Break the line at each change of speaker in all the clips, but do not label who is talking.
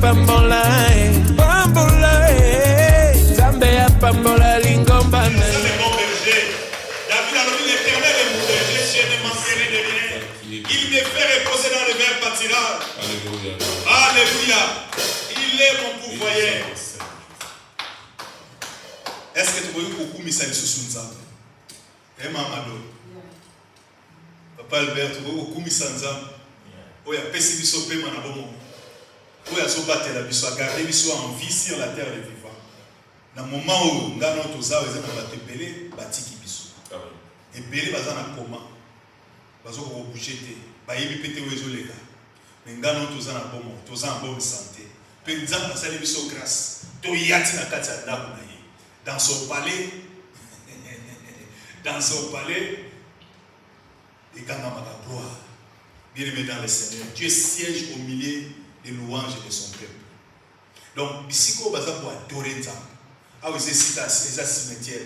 pambola, pambola, Zambé ya pambola lingomba.
Ça c'est mon berger. David a dit l'Éternel est mon berger, je ne manquerai de rien. Il me fait reposer dans les verts pâtirages. Alléluia. Alléluia. Il est mon pourvoyeur. Est-ce que tu vois beaucoup de messages sur Nzambe? Eh mamado. Papa Albert, tu vois beaucoup de messages. Oui, il y a des gens qui ont été oui, à se battre la biso, à garder biso en vie sur la terre des vivants. Dans le moment où nous avons tous ça, nous avons été belé, batiki biso. Et belé, nous avons comment? Nous avons bougé, nous avons pété les gens. Nous avons tous en bonne santé. Puis nous avons passé biso grâce. Tout y a t dans son palais, dans son palais, et quand on a la gloire, bien aimé dans le Seigneur, Dieu siège au milieu des louanges de son peuple. Donc, bisiko baza pour adorer Nzambe. Ah oui, c'est cimetière.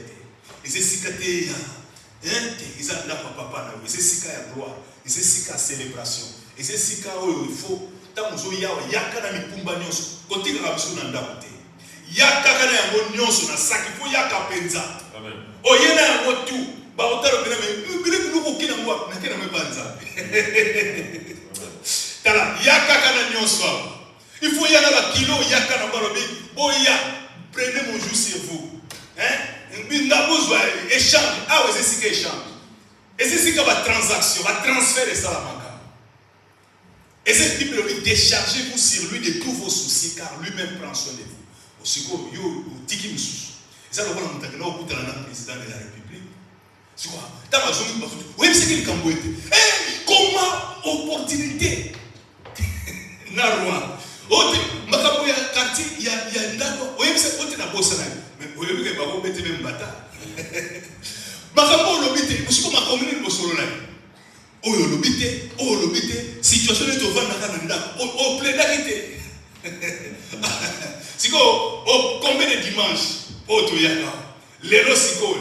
Et c'est cité, ils ont la papa, c'est cité la gloire, et c'est cité la célébration, et c'est cité où il faut. Tant que il y a quand même pumba nyonso, côté de la mission n'andamte. Il y a quand même nyonso na sac, il faut y a kapenza. Amen. Oh il y a un tout. Bah on t'a repris mais nous aucun moi, n'a qu'un même pas Nzambe. Tala, il y a quand même nyonso. Il faut y aller à la kilo, il y a quand même oh il y a prenez mon jour sur vous. Hein? Nous avons besoin échange. Ah oui, c'est ce qui échange. Et c'est ce qui va transaction, va transférer ça la banque. Et cette Bible dit déchargez-vous sur lui de tous vos soucis car lui-même prend soin de vous. Aussi comme yo tiki mususu. Et ça le voilà mutakena au kuta na président de la République. C'est quoi? T'as ma zone bafutu. Oui, c'est qu'il camboete. Eh, comment opportunité? Na roi. Ote makapo ya quartier ya ndako. Oui, c'est ote na bossa na. Mais oui, que babo bete même bata. Makapo lobite, aussi comme ma commune bosolo na. Oyo lobite situation est au vent dans ndako au plédarité siko au combien de dimanche poto yaka lelo siko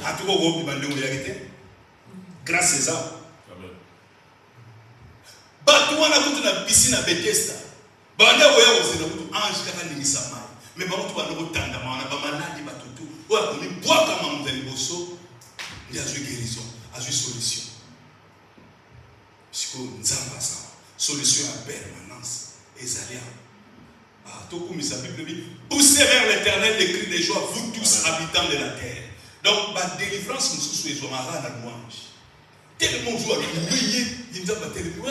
atuko go bibande ngo yakete grâce à ça amen batu wana kutu na piscine à Bethesda banda oya ozela kutu ange kaka ningisa mai mais ba kutu banda ko tanda mana ba maladi batutu oya ko ni boaka mamuzali boso ndi azwe guérison azwe solution. Solution à permanence. Esalia. Tout comme sa Bible dit, poussez vers l'Éternel les cris de joie, vous tous habitants de la terre. Donc, ma délivrance, nous sommes les hommes à la louange. Tellement joie, il nous a pas tellement.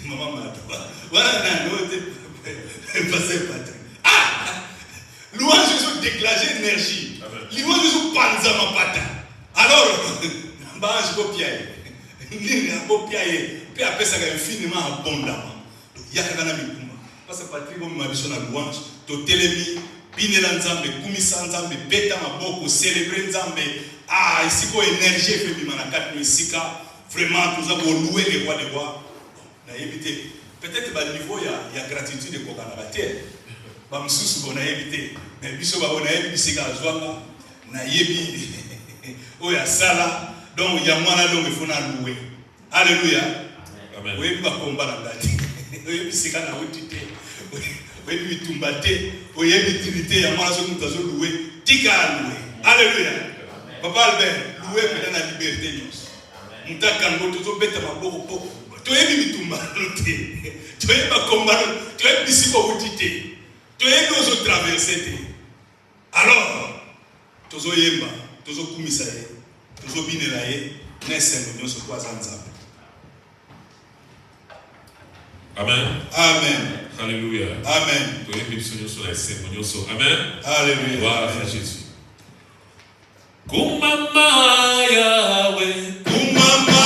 Maman m'a ah! Louange, ils ont déclaré énergie. Louange, ils ont pensé à ma patate. Alors, je vais piailler. Puis après ça, il y a infiniment abondamment. Donc, il y a quand même parce que Patrick, comme m'a dit, la louange, to telemi, binela nzambe, kumisa nzambe, beta maboko, célébrer nzambe. Ah, ici, quoi, énergie, fait du manaka, ici, vraiment, tout ça, pour louer les rois des rois. On a évité. Peut-être qu'à niveau, il y a gratitude de Koka na terre. Bah, monsieur, on a évité. Mais biso, on a évité, c'est qu'à Zouanga, on a évité. Oh, il y a ça là. Donc, il y a moins là, donc il faut louer. Alléluia. Amen. Oui, il va combattre la date. Oui, c'est quand on a outé. Oui, il va tomber. Oui, il va louer. Il va louer. Tika louer. Alléluia. Papa Albert, louer peut-être la liberté. Nous t'accordons tout bête à ma boue. Tu es mis tout mal. Tu es pas combattre. Tu es ici pour outé. Tu es nous autres traverser. Alors, tu es yemba. Tu es commissaire. Tu es binelaye.
Amen.
Amen.
Alléluia.
Amen.
Amen.
Alléluia.
Gloire à Jésus. Kumama Yahweh. Kumama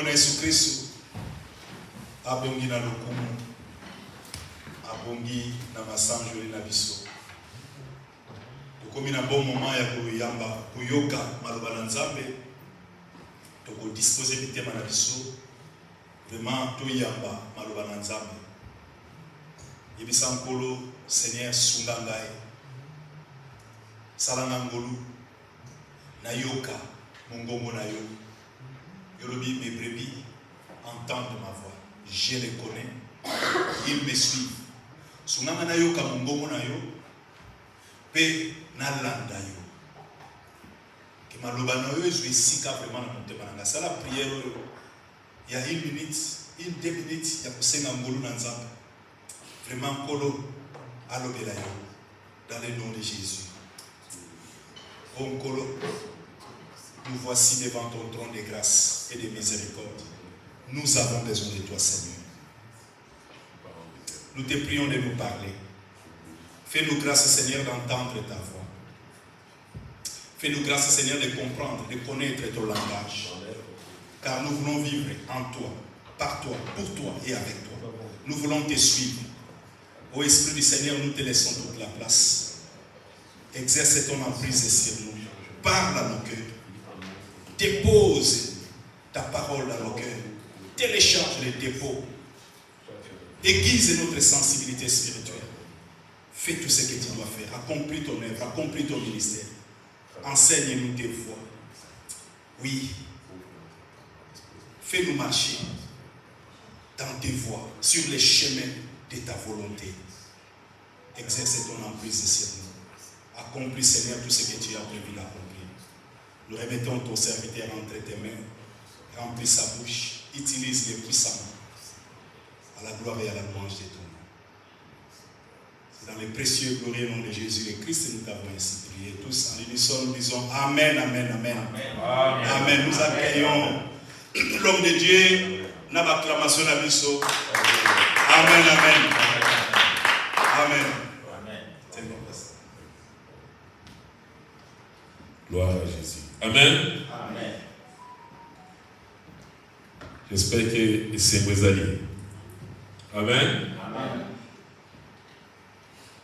na Yesu Kristo abongi na lokumu abongi na masanjoli na biso tokomi na bon moment ya koyoka maloba na Nzambe tokodispose bitema na biso vraiment toyamba maloba na Nzambe yebisa nkolo Seigneur sunga ngai salanga ngolu na yoka mongongo na yo yolobi mes brebis entendent ma voix je les connais ils me suivent sunga na yoka mongongo na yo pe na landa yo ke maloba na yo ezwe sika vraiment na motema na sala prière il y a 1 minute 2 minutes ya kosenga ngolu na Nzambe vraiment kolo alobela yo dans le nom de Jésus. Oh Nkolo, nous voici devant ton trône de grâce et de miséricorde. Nous avons besoin de toi, Seigneur. Nous te prions de nous parler. Fais-nous grâce, Seigneur, d'entendre ta voix. Fais-nous grâce, Seigneur, de comprendre, de connaître ton langage. Car nous voulons vivre en toi, par toi, pour toi et avec toi. Nous voulons te suivre. Ô Esprit du Seigneur, nous te laissons toute la place. Exerce ton emprise sur nous. Parle à nos cœurs. Dépose ta parole dans nos cœurs. Télécharge les dépôts. Aiguise notre sensibilité spirituelle. Fais tout ce que tu dois faire. Accomplis ton œuvre. Accomplis ton ministère. Enseigne-nous tes voies. Oui. Fais-nous marcher dans tes voies, sur les chemins de ta volonté. Exerce ton emprise sur nous. Accomplis, Seigneur, tout ce que tu as prévu d'accomplir. Nous remettons ton serviteur entre tes mains. Remplis sa bouche. Utilise-le puissamment. À la gloire et à la louange de ton nom. C'est dans le précieux et glorieux nom de Jésus le Christ que nous t'avons ainsi prié. Tous en unisson, nous disons Amen, Amen, Amen. Amen. Amen. Nous accueillons l'homme de Dieu. N'a pas acclamation à Bisso. Amen, Amen. Amen.
Gloire à Jésus. Amen.
Amen.
J'espère que c'est vous alliés. Amen.
Amen.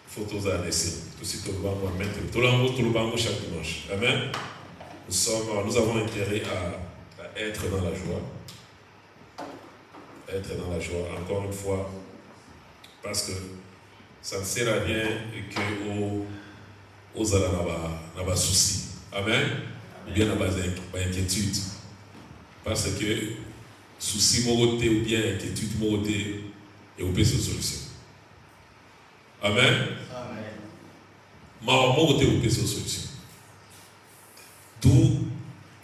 Faut tous laisser. Tout ce que nous allons mettre. Tout le monde chaque dimanche. Amen. Nous avons intérêt à être dans la joie. Être dans la joie. Encore une fois. Parce que ça ne sert à rien que aux alans n'aba souci. Amen. Ou bien n'aba inquiétude. Parce que souci moroté ou bien inquiétude moroté et vous pouvez se solution. Amen.
Amen.
Moroté ou pouvez se solution. D'où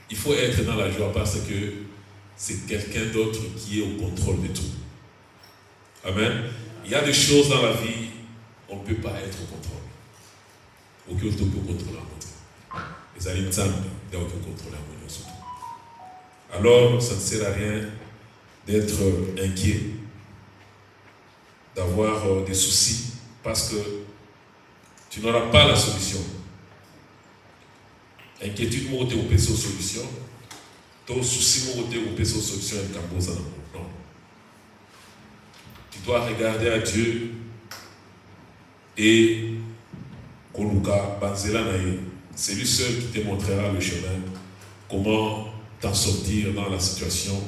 il faut être dans la joie parce que c'est quelqu'un d'autre qui est au contrôle de tout. Amen. Il y a des choses dans la vie, on ne peut pas être au contrôle. Aucun autre peut contrôler la montre. Les aliments, il n'y a aucun contrôle à montre surtout. Alors, ça ne sert à rien d'être inquiet, d'avoir des soucis, parce que tu n'auras pas la solution. Inquiétude, moi, tu as solution. Ton souci, moi, tu as solution. Non. Tu dois regarder à Dieu et Koluka Banzela Naï, c'est lui seul qui te montrera le chemin, comment t'en sortir dans la situation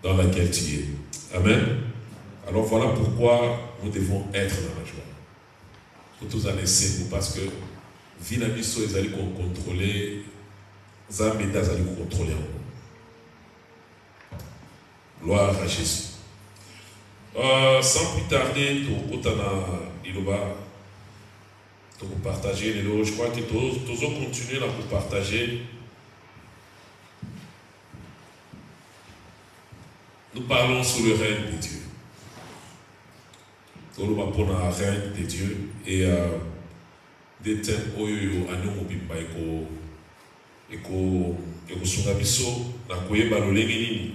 dans laquelle tu es. Amen. Alors voilà pourquoi nous devons être dans la joie. Pour tous aller c'est parce que Vinabiso ils allaient contrôler, Zameda ils allaient contrôler. Gloire à Jésus. Sans plus tarder, pour partager les lots, je crois que tous ont continué là pour partager. Nous parlons sous le règne de Dieu. Nous parlons pour le règne de Dieu et des thèmes oyo anyo mobimba eko sunga biso na koyeba lolenge nini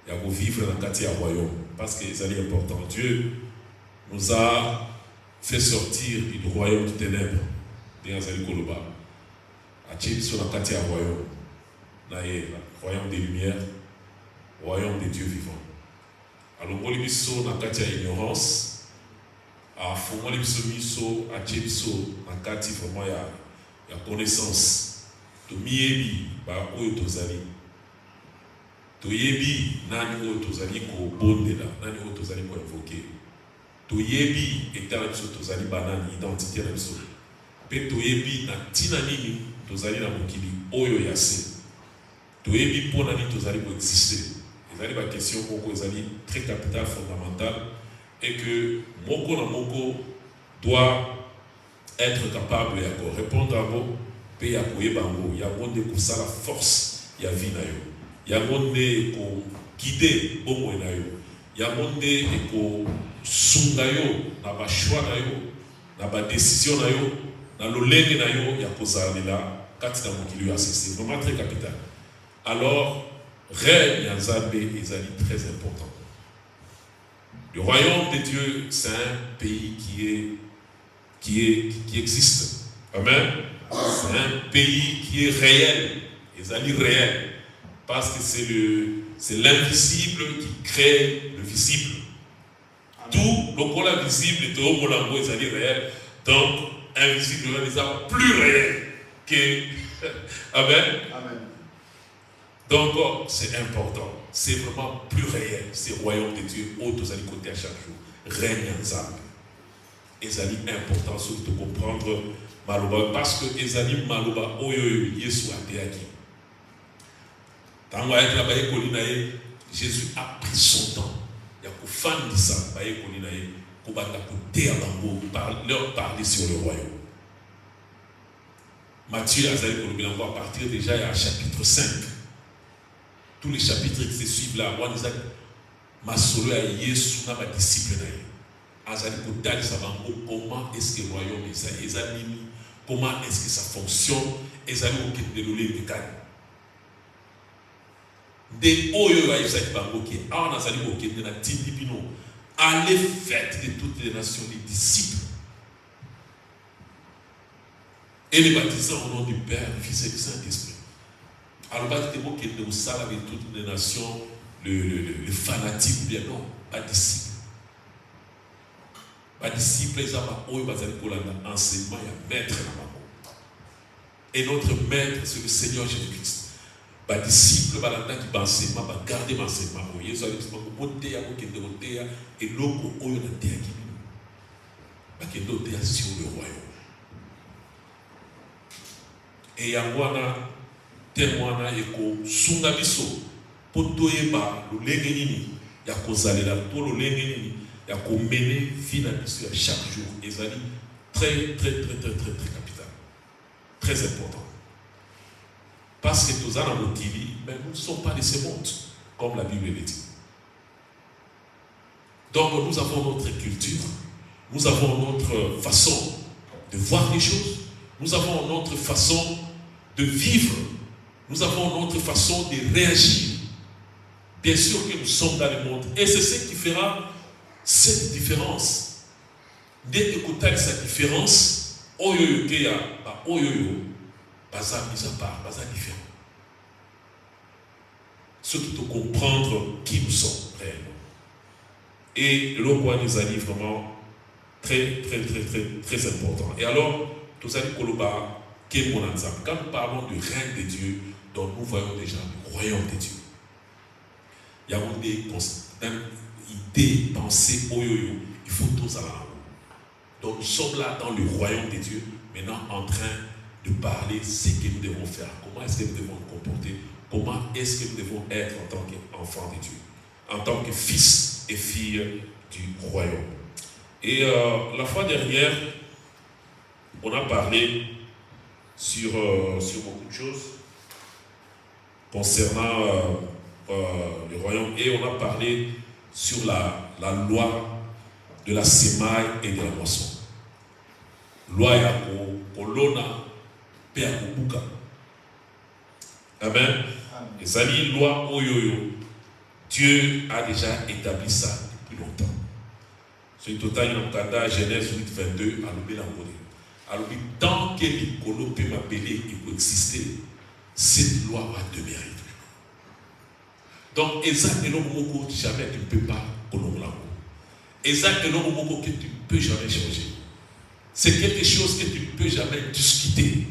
ya ko vivre na kati ya royaume parce que c'est important. Dieu nous a fait sortir du royaume de ténèbres bien azali koloba atie biso na kati ya royaume na ye royaume des lumières royaume des dieux vivants. Alors, moi, je suis dans la ignorance. À fond, moi, je suis à Tchébso, dans la vraiment, il y a connaissance. To miebi, ba oyo tozali. To yebi, nani oyo tozali ko bondela, nani oyo tozali ko invoquer. To yebi, etala biso tozali banani, identité na biso. Pe to yebi, na tina nini, tozali na mokili, oyo yase. To yebi, po nani tozali ko exister. Ezali ba question moko ezali très capitale, fondamentale, et que moko na moko doit être capable ya ko répondre à vos pe ya koyeba ngo ya ngonde kosala force ya vie na yo ya ngonde ko guider bongo na yo ya ngonde ko sunga yo na ba choix na yo na ba décision na yo na lolenge na yo ya kozalela kati na mokili ya c'est vraiment très capital. Alors règne ya Nzambe ezali très important. Le royaume de Dieu, c'est un pays qui existe. Amen. C'est un pays qui est réel. Ils allaient réel. Parce que c'est l'invisible qui crée le visible. Amen. Tout le qu'on visible et tout le monde ils allaient réel. Donc, invisible, ils sont plus réel que. Amen. Amen. Donc, c'est important. C'est vraiment plus réel. C'est le royaume de Dieu. Autres allaient côté à chaque jour. Règne ensemble. Ils allaient important surtout de comprendre. Maloba, parce que Ezali Maloba Oyo Yesu Adeaki. Tango avec la Baye Kolinae, Jésus a pris son temps. Il y a qu'au fan de ça, Baye Kolinae, qu'on va t'apporter à Bango, leur parler sur le royaume. Matthieu Azali Kolinae, à partir déjà à chapitre 5. Tous les chapitres qui se suivent là, moi, disais, ma solo à Yesu, ma disciple nae. Azali Kolinae, comment est-ce que le royaume est Ezali? Comment est-ce que ça fonctionne? Et ça nous quitte de l'olé de canne. Des oyo à Isaac Bango qui est en Azali au quitte de la Tindipino. Allez faites de toutes les nations des disciples. Et les baptisants au nom du Père, du Fils et du Saint-Esprit. Alors, pas de mots qui est de salle avec toutes les nations, le fanatique ou bien non, pas disciples. Pas disciples, ils ont un enseignement, il y a maître là-bas. Et notre maître, c'est le Seigneur Jésus-Christ. Pas disciples, qui va enseignement, va garder l'enseignement. Et l'eau, on a été qui est sur le royaume. Et il y a un témoin et ko sungabiso potoyeba le lengenini ya kozalela to le lengenini ya ko mener vie na biso chaque jour ezali très capital, très important, parce que tous en mokili mais nous ne sommes pas de ce monde comme la Bible le dit. Donc nous avons notre culture, nous avons notre façon de voir les choses, nous avons notre façon de vivre, nous avons notre façon de réagir. Bien sûr que nous sommes dans le monde. Et c'est ce qui fera cette différence. Dès que tu as cette différence, oyoyo keya, oyoyo, baza mis à part, baza différent. Surtout de comprendre qui nous sommes réellement. Et le roi nous a dit vraiment très important. Et alors, tout allez koloba. Quand nous parlons du règne de Dieu, donc nous voyons déjà le royaume de Dieu. Il y a des idées, pensées, il faut tous aller. Donc nous sommes là dans le royaume de Dieu, maintenant en train de parler ce que nous devons faire, comment est-ce que nous devons nous comporter, comment est-ce que nous devons être en tant qu'enfants de Dieu, en tant que fils et filles du royaume. Et la fois dernière, on a parlé sur beaucoup de choses concernant le royaume, et on a parlé sur la loi de la semaille et de la moisson. Loi ya kolona pe ya kobuka. Amen. Et ça dit loi oyoyo. Dieu a déjà établi ça depuis longtemps. C'est total dans Genèse 8, 22 à l'obé la mode. Alors, tant que l'icolo peut m'appeler, il peut exister, cette loi va demeurer. Donc, Eza et l'Omoko, jamais tu ne peux pas connaître. Eza et l'Omoko que tu ne peux jamais changer. C'est quelque chose que tu ne peux jamais discuter.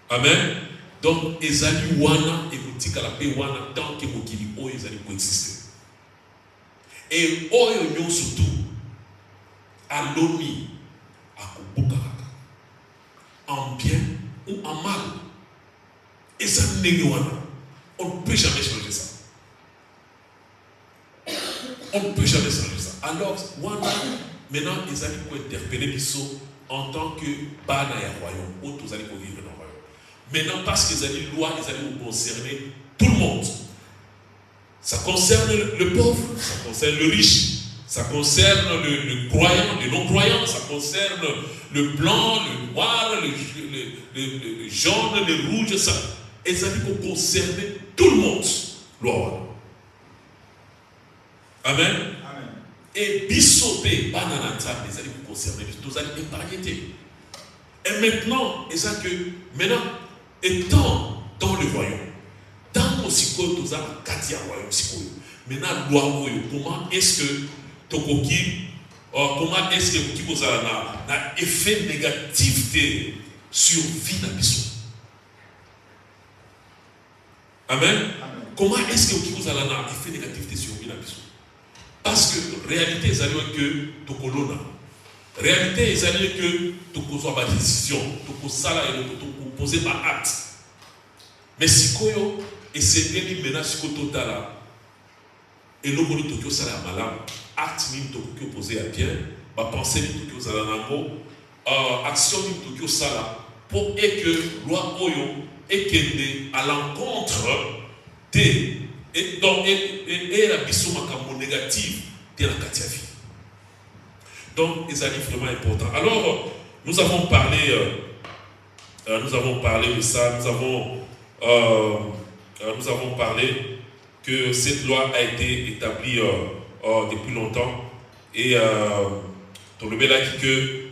Amen. Donc, Ezali Wana et Moutika la paix Wana tant que Mokili O Ezali coexiste. Et Oyo surtout, à l'ONI, à Kubukaraka, en bien ou en mal. Ezali Negewana. On ne peut jamais changer ça. On ne peut jamais changer ça. Alors, Wana, maintenant, ils allaient interpeller Bisso en tant que Bana et royaume. Autres, ils allaient vivre dans le royaume. Maintenant, parce qu'ils allaient loi, ils allaient concerner tout le monde. Ça concerne le pauvre, ça concerne le riche, ça concerne le croyant, le non-croyant, ça concerne le blanc, le noir, le jaune, le rouge, ça. Ils allaient concerner tout le monde. Loi. Amen. Amen. Et Bissopé, Bananata, les allaient concerner, tous allaient épargner. Et maintenant, maintenant, étant dans le royaume, dans mon psycho, tous allez Katia royaume psycho. Maintenant, loi, comment est-ce que Tokoki, comment est-ce que vous avez un effet négatif sur vie d'Abisso? Amen. Amen. Comment est-ce que vous avez un effet négatif sur vie d'Abisso? Parce que réalité, c'est que Tokolona. Réalité, c'est que Tokozo a une décision, Tokosala et Tokoposer ma acte. Mais si Koyo et c'est une menace totale, et l'on dit Tokyo Sala Malam, acte ni Tokyo posé à bien, ma pensée ni Tokyo Sala Nambo, action ni Tokyo Sala, pour que loi Oyo et qu'elle à l'encontre des et la biso makambo négative de la Katiafi. Donc, les amis vraiment importants. Alors, nous avons parlé de ça. Nous avons parlé que cette loi a été établie depuis longtemps. Et dans le Bela dit que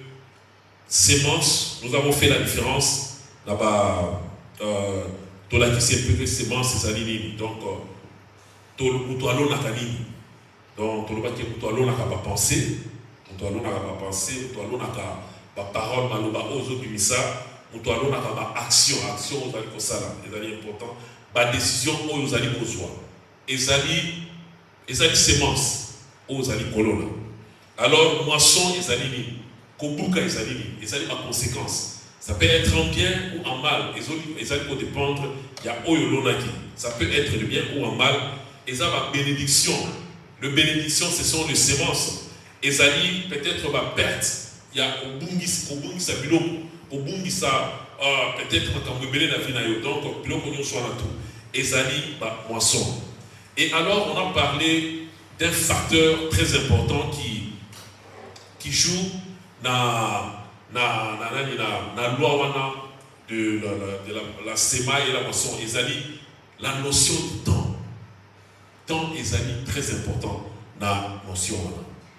sémence, nous avons fait la différence là-bas. Dans la qui c'est peu sémence, c'est Salini. Donc, donc, tout à l'eau n'a qu'à nini. Donc, tout à l'eau n'a qu'à pas penser, tout à l'eau n'a qu'à pas penser, tout à l'eau n'a qu'à pas parole, maloba, aux autres du missa, tout à l'eau n'a qu'à pas action, aux alliés comme ça, les alliés importants, pas décision, aux alliés qu'on soit. Les alliés sémence, aux alliés colonna. Alors, moisson, les alliés ni, kobuka, les alliés ma conséquence. Ça peut être en bien ou en mal. Les alliés pour dépendre, il y a oyolonaki. Ça peut être de bien ou en mal. Et ça va bénédiction. Le bénédiction, ce sont les sémences. Et ça dit peut-être ma perte. Il y a Obungi sa biloko, Obungi sa peut-être quand vous la vie donc biloko nous soit là tout. Et ça dit moisson. Et alors on a parlé d'un facteur très important qui joue dans la loi de la sema et la moisson. Et ça dit la notion du temps. Temps est très important dans la notion.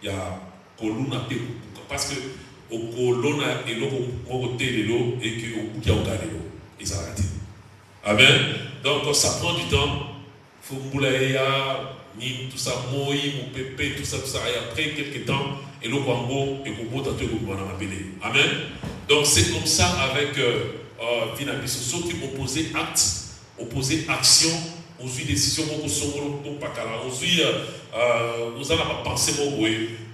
Il y a Koluna parce que au Kolona et l'eau et que au bout il y a et ça arrête. Amen. Donc ça prend du temps. Faut moulaya, ni tout ça, moi, mon pépé, tout ça, et après quelques temps, et l'eau Kwango et Kobo t'as tout appelé. Amen. Donc c'est comme ça avec Vinabiso, ceux qui opposaient acte, opposaient action. Aujourd'hui, décision, aujourd'hui, nous allons pas penser,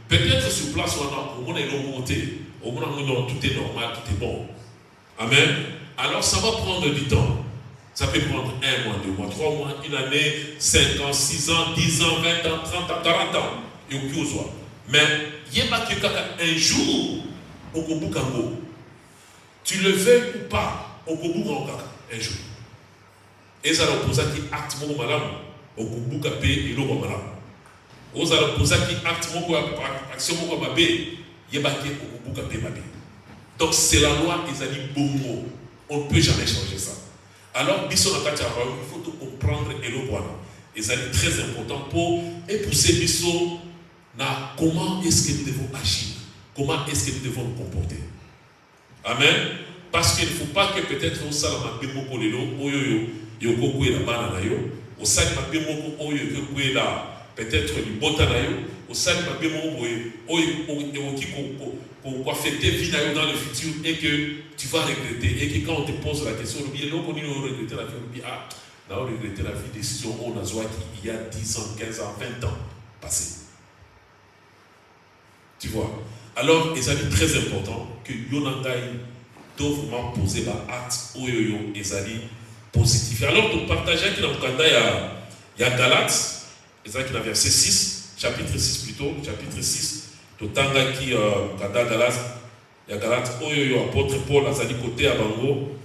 peut-être sur place, on a une montée, tout est normal, tout est bon. Amen. Alors, ça va prendre du temps. Ça peut prendre 1 mois, 2 mois, 3 mois, une année, 5 ans, 6 ans, 10 ans, 20 ans, 30 ans, 40 ans. Et au plus soit. Mais, il y a un jour, au Kobukango, tu le veux ou pas, au Kobukango, un jour. Et ça repose qui acte mon malade au Kubuka P et l'eau malade. Aux repose qui acte mon action mon babé, yébaki au Kubuka P babé. Donc c'est la loi des amis bongo. On ne peut jamais changer ça. Alors, Bisson a il faut tout comprendre et l'eau voilà. Et ça est très important pour épouser Bisson na comment est-ce que nous devons agir, comment est-ce que nous devons nous comporter. Amen. Parce qu'il ne faut pas que peut-être au salama bimoko lelo oyoyo. Yoko la banana yo, au sali papier moko oyo que là peut-être du botanayo au sali papier moko oyo qui pour affecter vie dans le futur et que tu vas regretter et que quand on te pose la question on dit regretter la vie on dit ah on regretter la vie décision on a joué il y a 10 ans 15 ans 20 ans passé tu vois alors et ça est très important que Yonangai doit vraiment poser l'acte oyoyo et ça dit positif alors pour partager qui dans le Kanda il y a Galates et ça qui dans verset 6 chapitre 6 plutôt chapitre 6 Totanga qui Kanda Galates il y a Galates oyoyo apôtre Paul a dit côté à Bango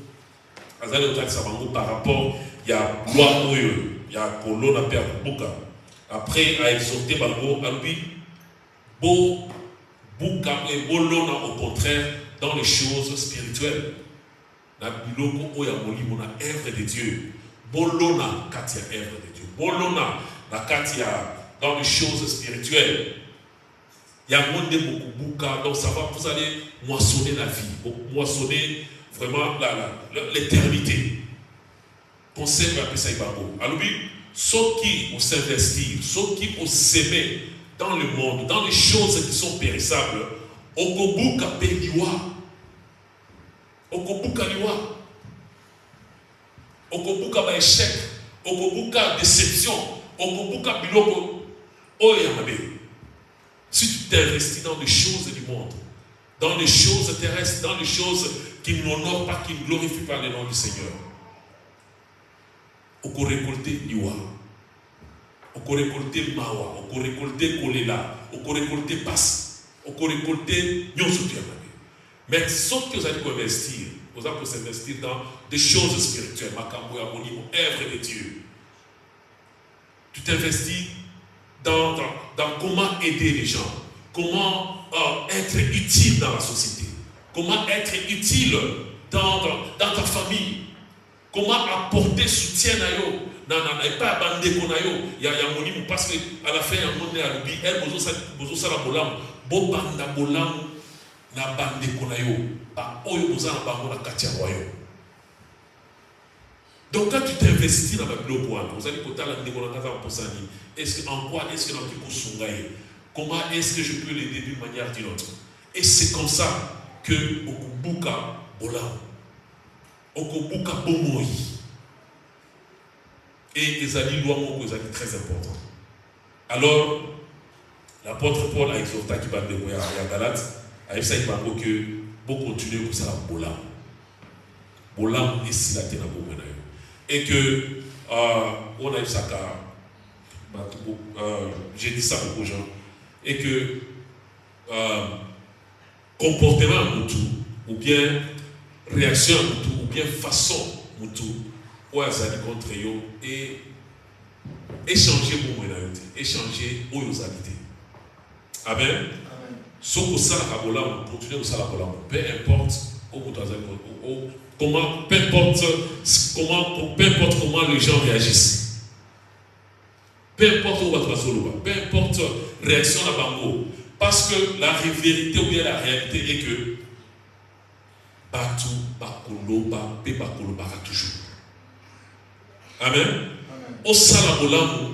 a dit côté à Bango par rapport il y a loi oyo il y a colonne à Père Buka après a exhorté Bango à lui beau Buka et bolona au contraire dans les choses spirituelles. Na biloko oya molimo na œuvre de Dieu. Bolona katia œuvre de Dieu. Bolona na katia dans les choses spirituelles. Il y a monde beaucoup buka donc ça va vous allez moissonner la vie, moissonner vraiment l'éternité. Conseil va appeler ça ibango. Alors oui, ceux qui vont s'investir, ceux qui vont s'aimer dans le monde, dans les choses qui sont périssables, okobuka peliwa, okobuka liwa, okobuka ba échec, okobuka déception, okobuka biloko oyamabe. Si tu t'investis dans les choses du monde, dans les choses terrestres, dans les choses qui n'honorent pas, qui ne glorifient pas le nom du Seigneur, oko récolter liwa. On peut récolter mawa, on peut récolter kolela, on peut récolter passe, on peut récolter mais sauf que vous allez investir, vous allez s'investir dans des choses spirituelles, makambo ya monimo, œuvre de Dieu. Tu t'investis dans comment aider les gens, comment être utile dans la société, comment être utile dans ta famille, comment apporter soutien à eux. Non, pas abandonner konayo. Il y a monimo parce que à la fin il y a monde à l'ubi. Elle bozo sala bolam. Bo banda bolam na bande konayo. Ba oyo boza na bango na katia royo. Donc quand tu t'investis dans la bloc vous allez côté la ndeko na kaza posani. Est-ce que en quoi est-ce que dans kiko sungaye? Comment est-ce que je peux l'aider d'une manière ou d'une autre? Et c'est comme ça que okubuka bolam. Okubuka bomoi. Et les alliés doivent être très importants. Alors, l'apôtre Paul a exhorté qui va dévoyer à Galates, a dit que pour continuer pour ça, Bolam. Bolam est si la terre et que on a eu ça j'ai dit ça beaucoup aux gens et que comportement à Moutou ou bien réaction à Moutou ou bien façon Moutou contre eux et échanger pour moi échanger aux habiter. Amen. Ce que ça la bola continuer au sala bola peu importe comment peu importe comment les gens réagissent. Peu importe où va solo, peu importe réaction à bango parce que la vérité ou bien la réalité est que batu bakolo ba toujours. Amen. Au salabolamu,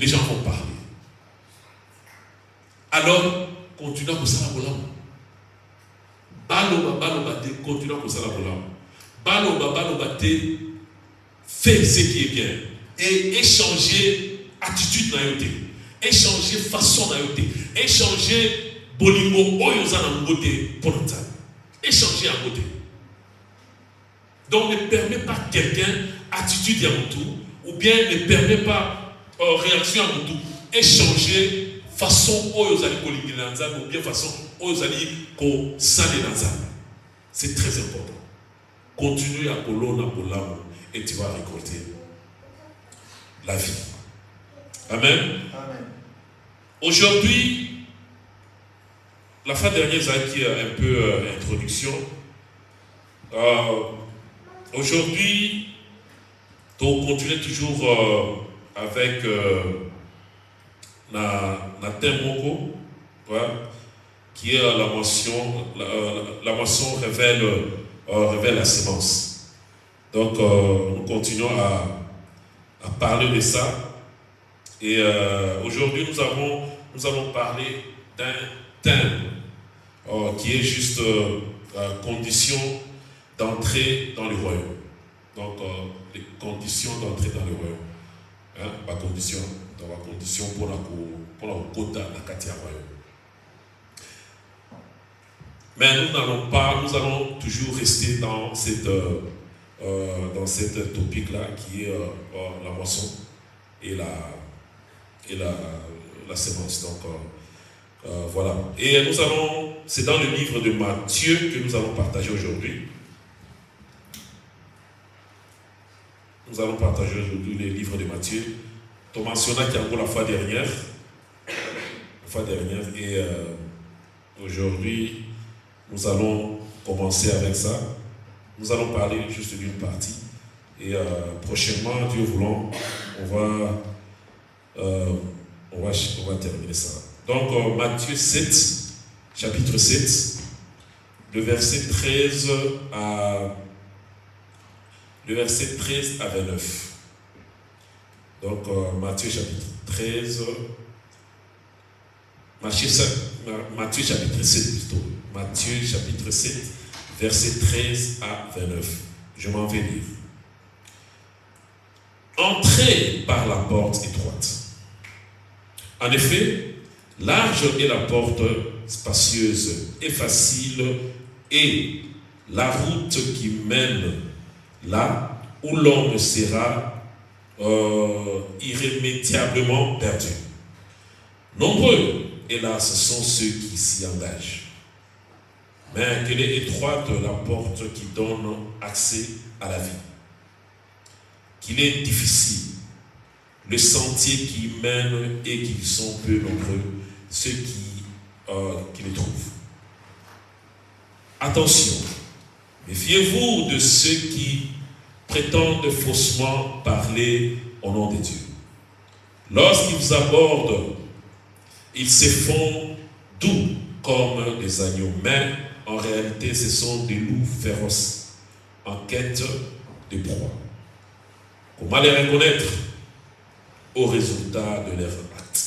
les gens vont parler. Alors, continuez au salabolamu. Baloba, continuez au salabolamu. Baloba, fais ce qui est bien. Et échanger attitude na yote. Échanger façon na yote. Échanger bolingo oyoza na ngote pour notre échanger à côté. Donc ne permet pas quelqu'un attitude à Moutou ou bien ne permet pas réaction à Moutou. Échanger façon oyozali kolingilanza ou bien façon oyozali ko sale lanza. C'est très important. Continue à kolona bolam et tu vas récolter la vie. Amen. Amen. Aujourd'hui, la fin dernière qui est un peu introduction. Aujourd'hui, on continue toujours avec la thème Moko, qui est la moisson révèle la sémence. Donc, nous continuons à parler de ça. Et aujourd'hui, nous allons parler d'un thème qui est juste condition d'entrer dans le royaume. Donc, les conditions d'entrer dans le royaume. Hein, ma condition, dans la condition pour la quota de la Katia royaume. Mais nous allons toujours rester dans cette topic-là qui est la moisson et la sémence. Donc, voilà. Et c'est dans le livre de Matthieu que nous allons partager aujourd'hui. Nous allons partager aujourd'hui les livres de Matthieu. Tu as mentionné Kiango la fois dernière. Et aujourd'hui, nous allons commencer avec ça. Nous allons parler juste d'une partie. Et prochainement, Dieu voulant, on va terminer ça. Donc, Matthieu 7, chapitre 7, le verset 13 à 29. Donc, Matthieu chapitre 13, Matthieu chapitre 7 plutôt. Matthieu chapitre 7, verset 13 à 29. Je m'en vais lire. Entrez par la porte étroite. En effet, large est la porte spacieuse et facile, et la route qui mène là où l'homme sera irrémédiablement perdu. Nombreux, hélas, sont ceux qui s'y engagent. Mais qu'elle est étroite la porte qui donne accès à la vie, qu'il est difficile le sentier qui mène et qu'ils sont peu nombreux ceux qui les trouvent. Attention, méfiez-vous de ceux qui prétendent faussement parler au nom de Dieu. Lorsqu'ils vous abordent, ils se font doux comme des agneaux, mais en réalité ce sont des loups féroces en quête de proie. Comment les reconnaître? Au résultat de leurs actes.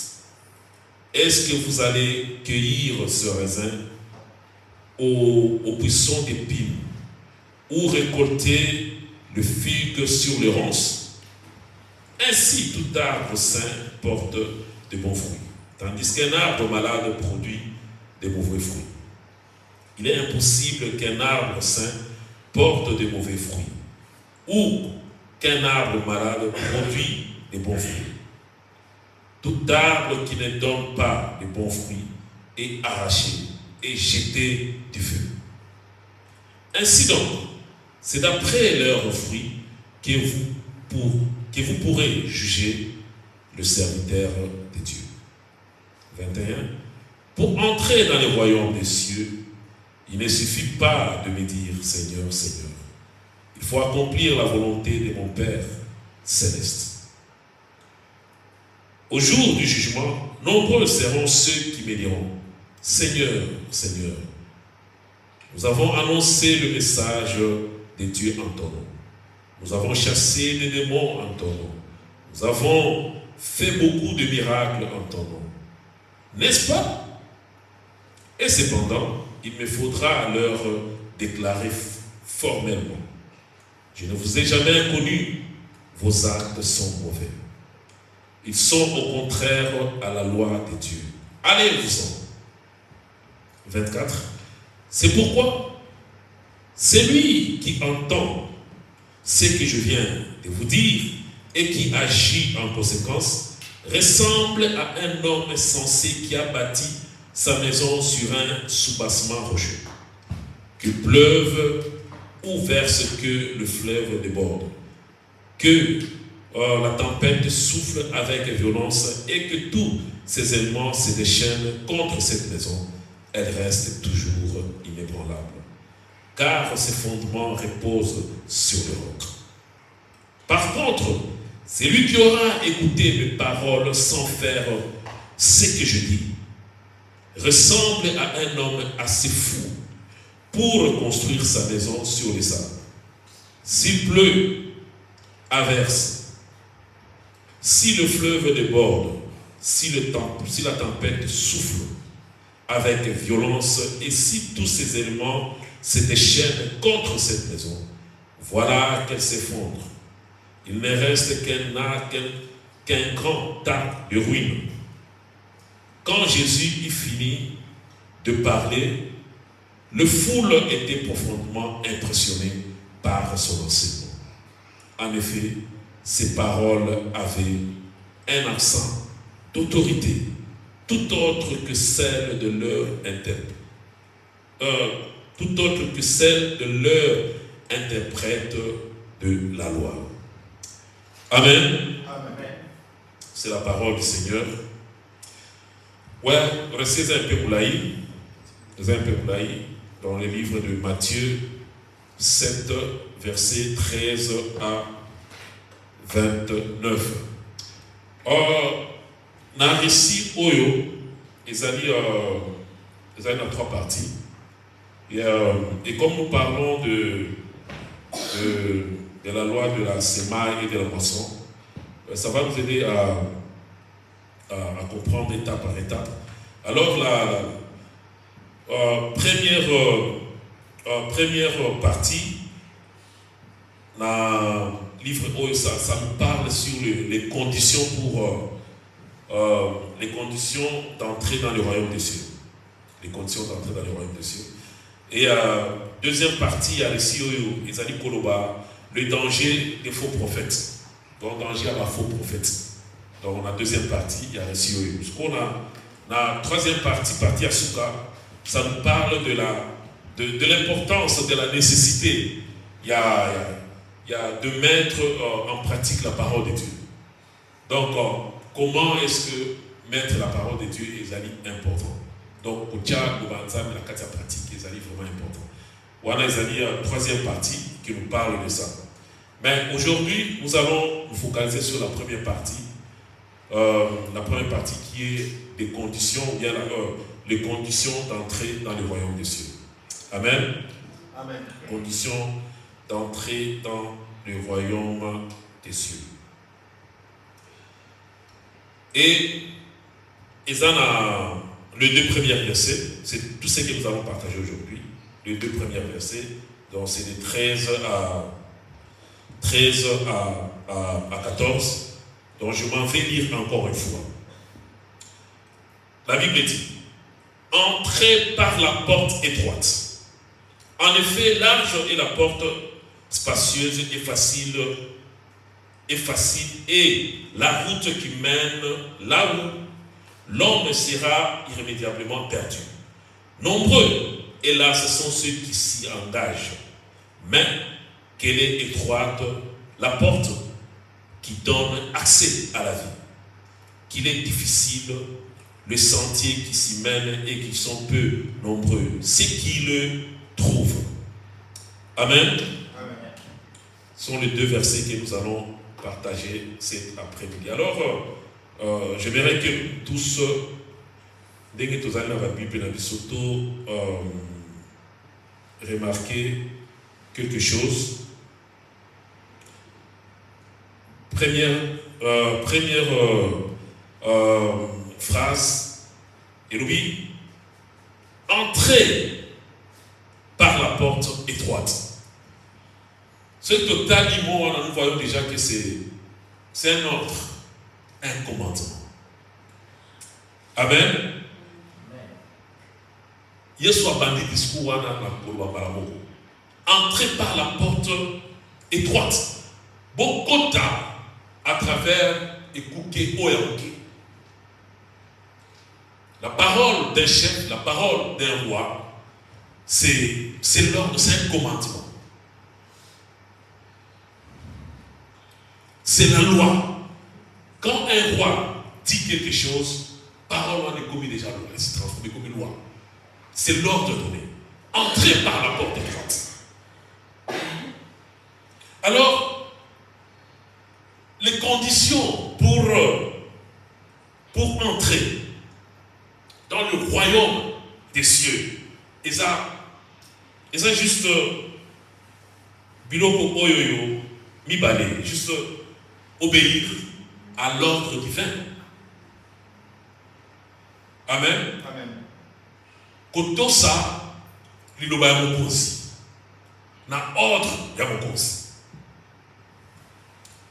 Est-ce que vous allez cueillir ce raisin au buisson d'épines ou récolter le figue sur les ronces? Ainsi, tout arbre sain porte de bons fruits, tandis qu'un arbre malade produit de mauvais fruits. Il est impossible qu'un arbre sain porte de mauvais fruits ou qu'un arbre malade produit de bons fruits. Tout arbre qui ne donne pas de bons fruits est arraché et jeté du feu. Ainsi donc, c'est d'après leurs fruits que vous pourrez juger le serviteur de Dieu. 21. Pour entrer dans le royaume des cieux, il ne suffit pas de me dire Seigneur, Seigneur. Il faut accomplir la volonté de mon Père céleste. Au jour du jugement, nombreux seront ceux qui me diront Seigneur, Seigneur, nous avons annoncé le message de Dieu en ton nom. Nous avons chassé les démons en ton nom. Nous avons fait beaucoup de miracles en ton nom. N'est-ce pas? Et cependant, il me faudra leur déclarer formellement je ne vous ai jamais inconnu, vos actes sont mauvais. Ils sont au contraire à la loi de Dieu. Allez-vous-en. 24. C'est pourquoi celui qui entend ce que je viens de vous dire et qui agit en conséquence ressemble à un homme sensé qui a bâti sa maison sur un soubassement rocheux. Qu'il pleuve ou verse que le fleuve déborde, que la tempête souffle avec violence et que tous ces éléments se déchaînent contre cette maison, elle reste toujours inébranlable, car ses fondements reposent sur le roc. Par contre, celui qui aura écouté mes paroles sans faire ce que je dis, ressemble à un homme assez fou pour reconstruire sa maison sur les sables. S'il pleut, averse, Si le fleuve déborde, si la tempête souffle avec violence, et si tous ces éléments se déchaînent contre cette maison, voilà qu'elle s'effondre. Il ne reste qu'un grand tas de ruines. Quand Jésus y finit de parler, le foule était profondément impressionné par son enseignement. En effet, ces paroles avaient un accent d'autorité, tout autre que celle de leur interprète de la loi. Amen.
Amen.
C'est la parole du Seigneur. Ouais, restez un peu moulaï, dans le livre de Matthieu 7, versets 13 à 29. Dans le récit Oyo, ils allaient dans 3 parties. Et comme nous parlons de la loi de la semaille et de la moisson, ça va nous aider à comprendre étape par étape. Alors la première partie, la livre Oyo, ça nous parle sur les conditions les conditions d'entrer dans le royaume des cieux. Les conditions d'entrer dans le royaume des cieux. Et deuxième partie, il y a le COO, ils ont dit Koloba, le danger des faux prophètes. Donc, danger à la faux prophète. Donc, on a deuxième partie, il y a le COO. Parce qu'on a la troisième partie Asuka, ça nous parle de l'importance, de la nécessité. Il y a de mettre en pratique la parole de Dieu. Donc, comment est-ce que mettre la parole de Dieu est important? Donc, au Tchad, au Banzam, la carte pratique est vraiment important. Voilà, il y a une troisième partie qui nous parle de ça. Mais aujourd'hui, nous allons nous focaliser sur la première partie. La première partie qui est les conditions, ou bien les conditions d'entrer dans le royaume des cieux. Amen.
Amen.
Conditions d'entrer dans le royaume des cieux. Et ils en ont les 2 premiers versets, c'est tout ce que nous allons partager aujourd'hui. Les 2 premiers versets, donc c'est de 13 à 14. Donc je m'en vais lire encore une fois. La Bible dit: entrez par la porte étroite. En effet, large est la porte, spacieuse et facile, et la route qui mène là où l'homme sera irrémédiablement perdu. Nombreux, hélas, ce sont ceux qui s'y engagent. Mais qu'elle est étroite la porte qui donne accès à la vie, qu'il est difficile le sentier qui s'y mène et qui sont peu nombreux, ceux qui le trouvent. Amen.
Amen.
Ce sont les 2 versets que nous allons partager cet après-midi. Alors, j'aimerais que tous, dès que nous allons dans la Bible, remarquer quelque chose. Première phrase, et lui, entrez par la porte étroite. Ce total mot, nous voyons déjà que c'est un ordre, un commandement. Amen. Yesu a bandit discours entrez par la porte étroite. Bokota à travers Ekouké Oyanké. La parole d'un chef, la parole d'un roi, c'est l'ordre, c'est un commandement. C'est la loi. Quand un roi dit quelque chose, parole on est commis déjà loi, elle s'est transformée comme une loi. C'est l'ordre donné. Entrez par la porte étroite. Alors, les conditions pour entrer dans le royaume des cieux, ils ont juste biloko oyoyo mibale, juste obéir à l'ordre divin. Amen.
Amen.
Kotosa, liloba ya mokonzi. Na ordre ya mokonzi.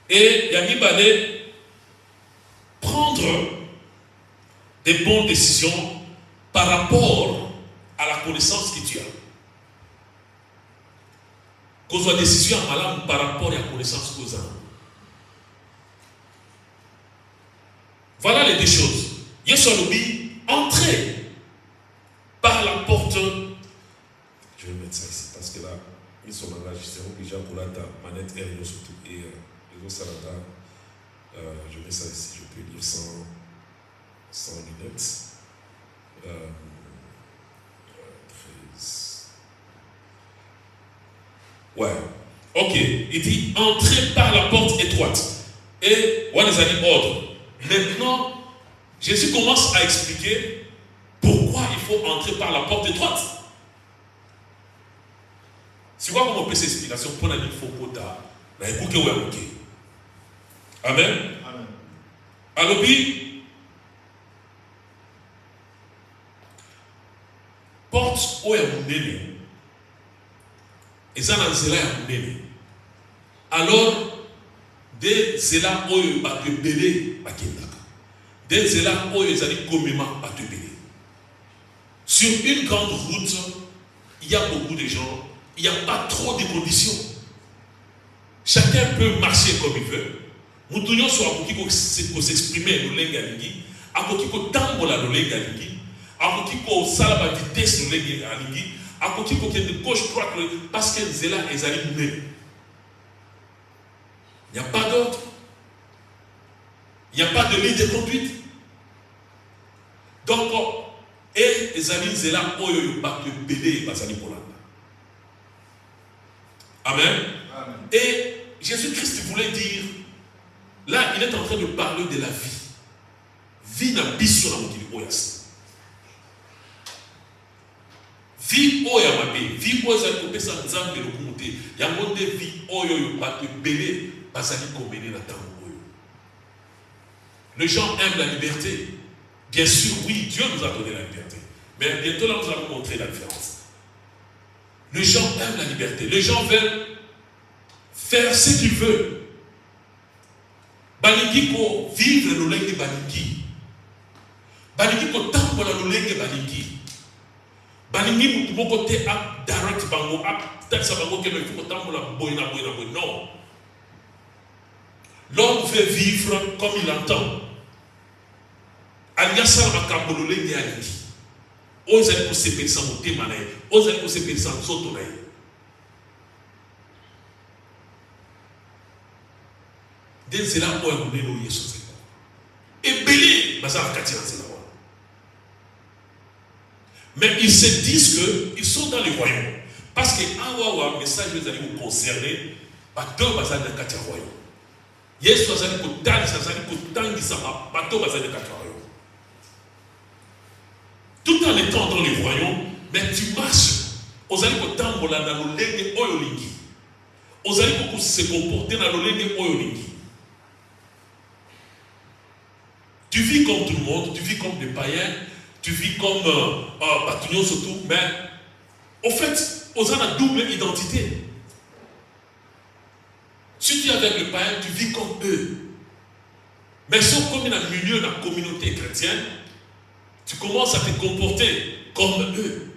Et Yamibale, prendre des bonnes décisions par rapport à la connaissance que tu as. Qu'on soit décision à malade par rapport à la connaissance que vous avez. Voilà les deux choses. Yesolobi, entrez par la porte. Je vais mettre ça ici parce que là, ils sont dans l'enregistrement déjà pour la manette et surtout et les autres salada. Je mets ça ici, je peux lire sans lunettes. 13. Ouais. Ok. Il dit entrez par la porte étroite. Et on les a dit ordre. Maintenant, Jésus commence à expliquer pourquoi il faut entrer par la porte étroite. C'est quoi comment on peut cette explication pour la vie faut pota. Amen.
Amen.
Alobi, porte où est mon nez. Et ça dans zela ya munene. Alors des zela oyo ba te belé ba kendaka. Des zela oyo ezali komema ba te belé. Sur une grande route, il y a beaucoup de gens, il n'y a pas trop de conditions. Chacun peut marcher comme il veut. Moutounion soit pour qui s'exprimer le lenga lingi, à qui ko tambola le lenga lingi, à qui ko sala ba vitesse le lenga lingi. À côté de gauche, droite, parce que Zéla est allé. Il n'y a pas d'autre. Il n'y a pas de ligne de conduite. Donc, et les amis Zéla, oyo pas de bébé, basali polanda. Amen.
Amen.
Et Jésus-Christ voulait dire, là, il est en train de parler de la vie. Vie n'a pas sur la montée oyas. Vie oya mabe, vie oya kopesa nzambe lokumote, yango nde vie oyo bato belé bazali kombene na tango oyo. Les gens aiment la liberté. Bien sûr, oui, Dieu nous a donné la liberté. Mais bientôt là, nous allons montrer la différence. Les gens aiment la liberté. Les gens veulent faire ce qu'ils veulent. Balingi ko vivre le lenge balingi. Balingi ko tambola le lenge balingi. Balingi mutu moko te ap direct bango ap taxa bango ke no faut tambola boina. Non. L'homme veut vivre comme il entend. Aliasa makambolo lenge alingi. Ozali ko sepelisa motema na ye. Ozali ko sepelisa nzoto na ye. Denzela oya muneno Yesu zeko. Ebele bazala kati na zela. Mais ils se disent qu'ils sont dans le royaume. Parce que un message vous allez vous concerner, bateau bazali na kati ya royaume. Yesu azali kotali azali kotangisa bateau bazali na kati ya royaume. Tout en étant dans le royaume, mais tu marches. Ozali kotambola na lolenge oyo lingi. Ozali ko se comporter na lolenge oyo lingi. Tu vis comme tout le monde, tu vis comme des païens, tu vis comme Batunion surtout, mais au fait, on a une double identité. Si tu es avec le païen, tu vis comme eux. Mais sauf comme dans le milieu de la communauté chrétienne, tu commences à te comporter comme eux.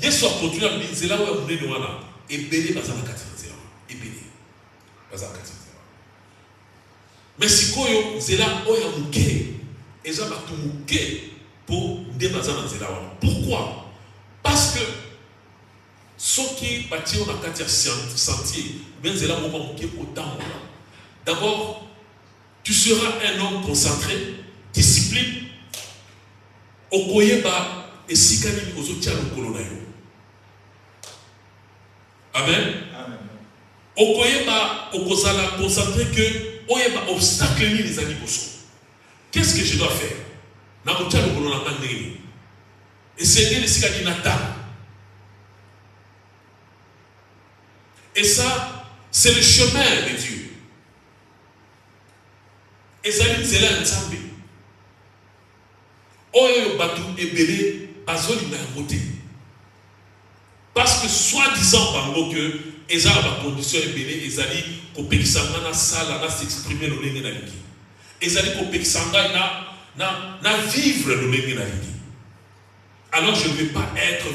Yesu a continué à me dire, c'est là où on est noir et béni bazana katina zela. Et béni bazana katina zela. Mais si koyo zela oya muke, eza batu muke pour de bazana zela. Pourquoi? Parce que ceux qui bâtirent la katia sentier, ben zela moko muke autant. D'abord, tu seras un homme concentré, discipliné. Okoyeba et sikani ozotia le kolonayo. Amen. Amen. Okoyeba okozala concentré que oyeba obstacle ni les amis bosso. Qu'est-ce que je dois faire? Na motia le kolona kandeni. Et c'est les sikani nata. Et ça, c'est le chemin de Dieu. Et ça dit, c'est là un sambe. Oyo batu ebele bazoli na côté. Parce que soi-disant bango que eza ba condition ebele ezali ko pekisanga na sala na s'exprimer le lenge na liki. Ezali ko pekisanga na vivre le lenge na liki. Alors je ne vais pas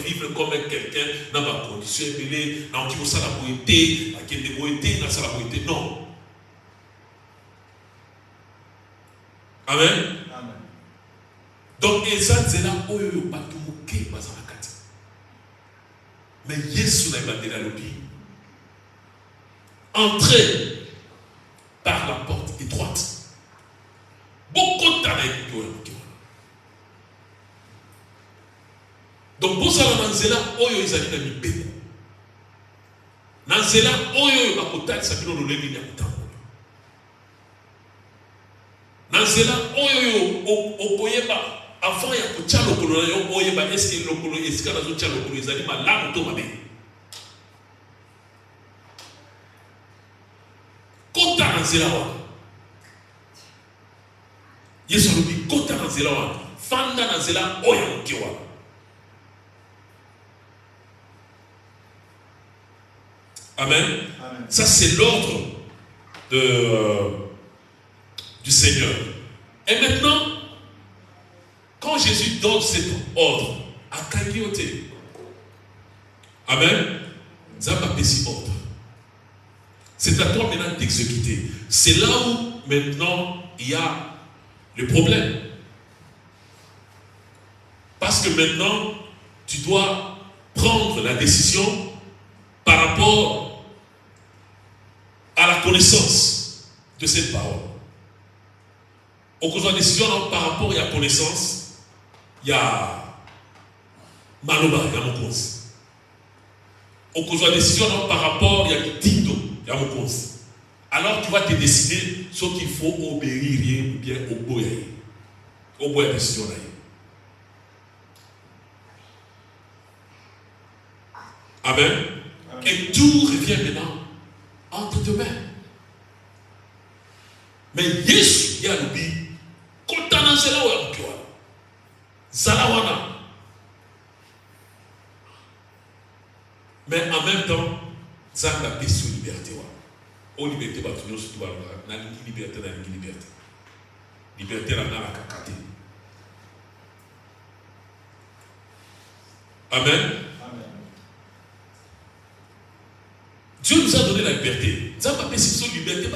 vivre comme quelqu'un dans ma condition ebele na qui ça la poété, na qui de poété, na ça la poété. Non. Amen.
Amen.
Donc eza zela oyo batu moke bazana kati. Mais Yesu na ibandela lobi. Entrez par la porte étroite. Beaucoup d'années qui ont. Donc pour ça la nzela oyo ezali na mibeko. Na nzela oyo bakotali sabino lolengi ya kutambola. Na nzela oyo okoyeba avant ya kotia lokolo na yo oyeba eske lokolo esika nazo tia lokolo ezali malamu to mabe. Kota na nzela wana. Yesu alobi kota na nzela wana. Fanda na nzela oyo moke wana. Amen. Amen. Ça c'est l'ordre du Seigneur. Et maintenant, quand Jésus donne cet ordre à Kagioté, Amen, Zamba Pessi ordre. C'est à toi maintenant d'exécuter. C'est là où maintenant il y a le problème. Parce que maintenant, tu dois prendre la décision par rapport à la connaissance de cette parole. Au cause de la décision par rapport à la connaissance, il y a Maloba, il y a mon cause. Au cause de la décision par rapport, il y a Tindo, il y a mon cause. Alors tu vas te décider ce qu'il faut obéir ou bien obéir. Obéir la décision là. Amen. Et tout revient maintenant entre tes mains. Mais Yesu, il y a l'oubi. Quand on a zela ou ya Zalawana. Mais en même temps, ça n'a pas de liberté. O liberté, tu as surtout la liberté, la liberté. Liberté, la kakate. Amen. Dieu nous a donné la liberté. Ça n'a pas de liberté.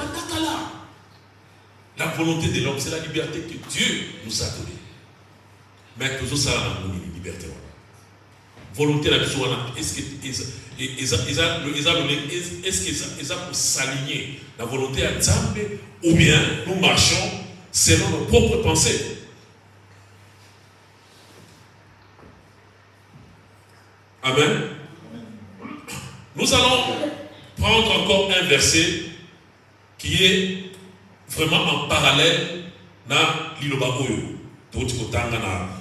La volonté de l'homme, c'est la liberté que Dieu nous a donnée. Mais toujours ça, on a une liberté. Volonté la mission, est-ce qu'ils ont pour s'aligner la volonté à Nzambe ou bien nous marchons selon nos propres pensées? Amen. Nous allons prendre encore un verset qui est vraiment en parallèle na Liloba Oyo.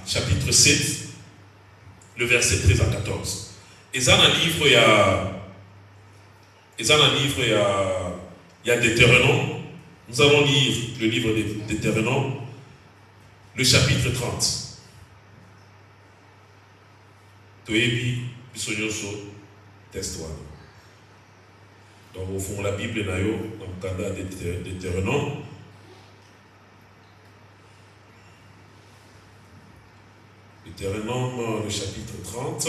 Chapitre 7, le verset 13 à 14. Et dans un livre, il y a Deutéronome. Nous allons lire le livre de Deutéronome, le chapitre 30. Toebi, Bisonyoso, test-toi. Donc, au fond, la Bible est dans le cadre de Deutéronome. Deutéronome, le chapitre 30.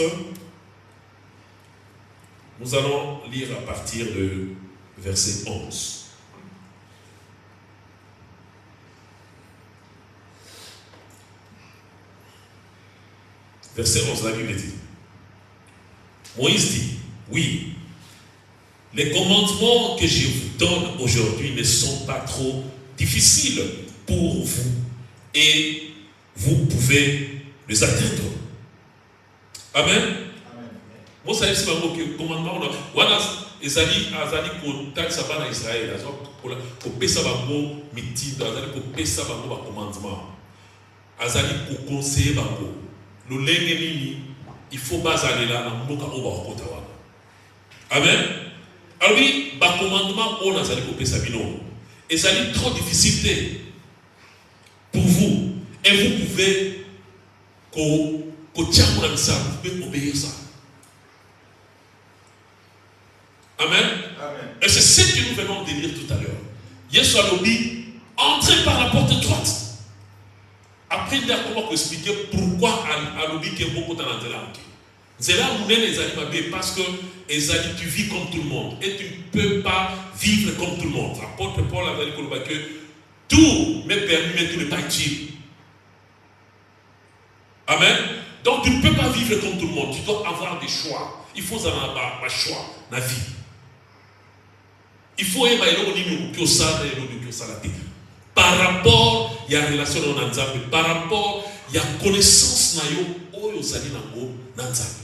Nous allons lire à partir de verset 11. Verset 11, la Bible dit. Moïse dit, oui, les commandements que je vous donne aujourd'hui ne sont pas trop difficiles pour vous et vous pouvez les atteindre. Amen. Moi, ça c'est pas que commandement. Voilà, ezali kotakisa bana Israël, ko pesa bango mitindo, azali ko pesa bango ba commandement. Azali ko conseiller bango. Lo lenge nini il faut basaler là na mboka oba kota wana. Amen. Alors oui, le commandement on a zali kopé sabino. Et ça est trop difficile pour vous. Et vous pouvez vous pouvez obéir ça. Amen. Amen. Et c'est ce que nous venons de lire tout à l'heure. Yesu alobi, entrez par la porte droite. Après, il a comment expliquer pourquoi alobi qui est beaucoup dans la zéla. Zéla nous les animés parce que Ezali, tu vis comme tout le monde et tu ne peux pas vivre comme tout le monde. L'apôtre Paul a dit que tout m'est permis, mais tout n'est pas utile. Amen. Donc tu ne peux pas vivre comme tout le monde. Tu dois avoir des choix. Il faut avoir un choix dans la vie. Il faut aimer par rapport il y a relation dans Nzambe, par rapport il y a connaissance na yo oyo zali nango Nzambe.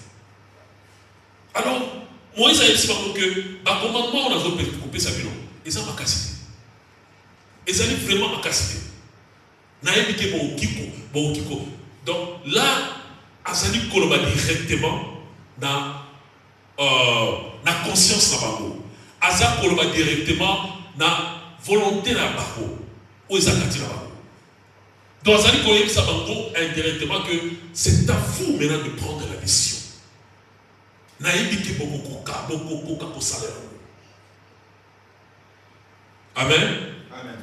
Alors Moïse a dit que à commandement on a coupé sa vie non. Ils ont ma capacité. Ils ont vraiment ma capacité. Na yebike bo kiko. Donc là azali koloba directement dans la conscience na bango. Aza koloba directement na volonté na bango. O ezakati na bango. Donc azali koloba sa bango indirectement que c'est à vous maintenant de prendre la décision. Na yebike boko koka ko salaire. Amen. Amen.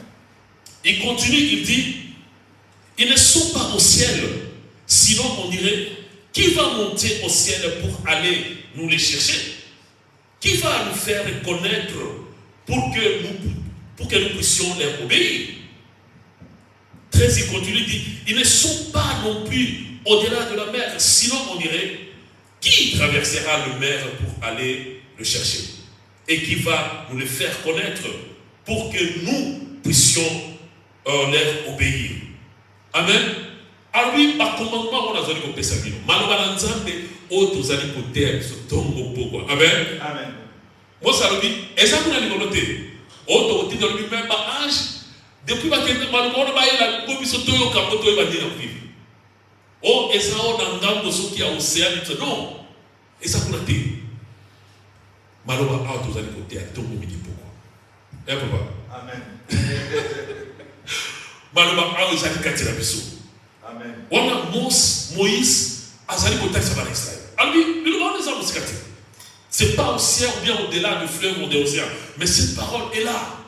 Il continue, il dit ils ne sont pas au ciel, sinon on dirait qui va monter au ciel pour aller nous les chercher? Qui va nous faire connaître pour que nous puissions leur obéir? 13, il continue, il dit ils ne sont pas non plus au-delà de la mer, sinon on dirait qui traversera le mer pour aller le chercher? Et qui va nous le faire connaître pour que nous puissions leur obéir? Amen. Alors oui, par commandement, on a besoin de faire ça. Malheureusement, on a besoin de faire ça. Amen. Amen. Moi, ça veut dire, et ça, vous avez dit, on a dit dans le même âge, depuis que malheureusement, on a dit que nous avons dit que nous avons dit. Oh, et ça, on a dit qu'il y a océan. Non. Et ça, vous avez dit. Malheureusement, on a dit que nous avons dit pourquoi. Et pourquoi? Amen. Malheureusement, on a dit que nous avons dit. Amen. On a Moïse, Azali Kotak Sabar Israël. Alors, nous avons des hommes scattés. Ce n'est pas au ciel ou bien au-delà du fleuve ou de l'océan. Mais cette parole est là.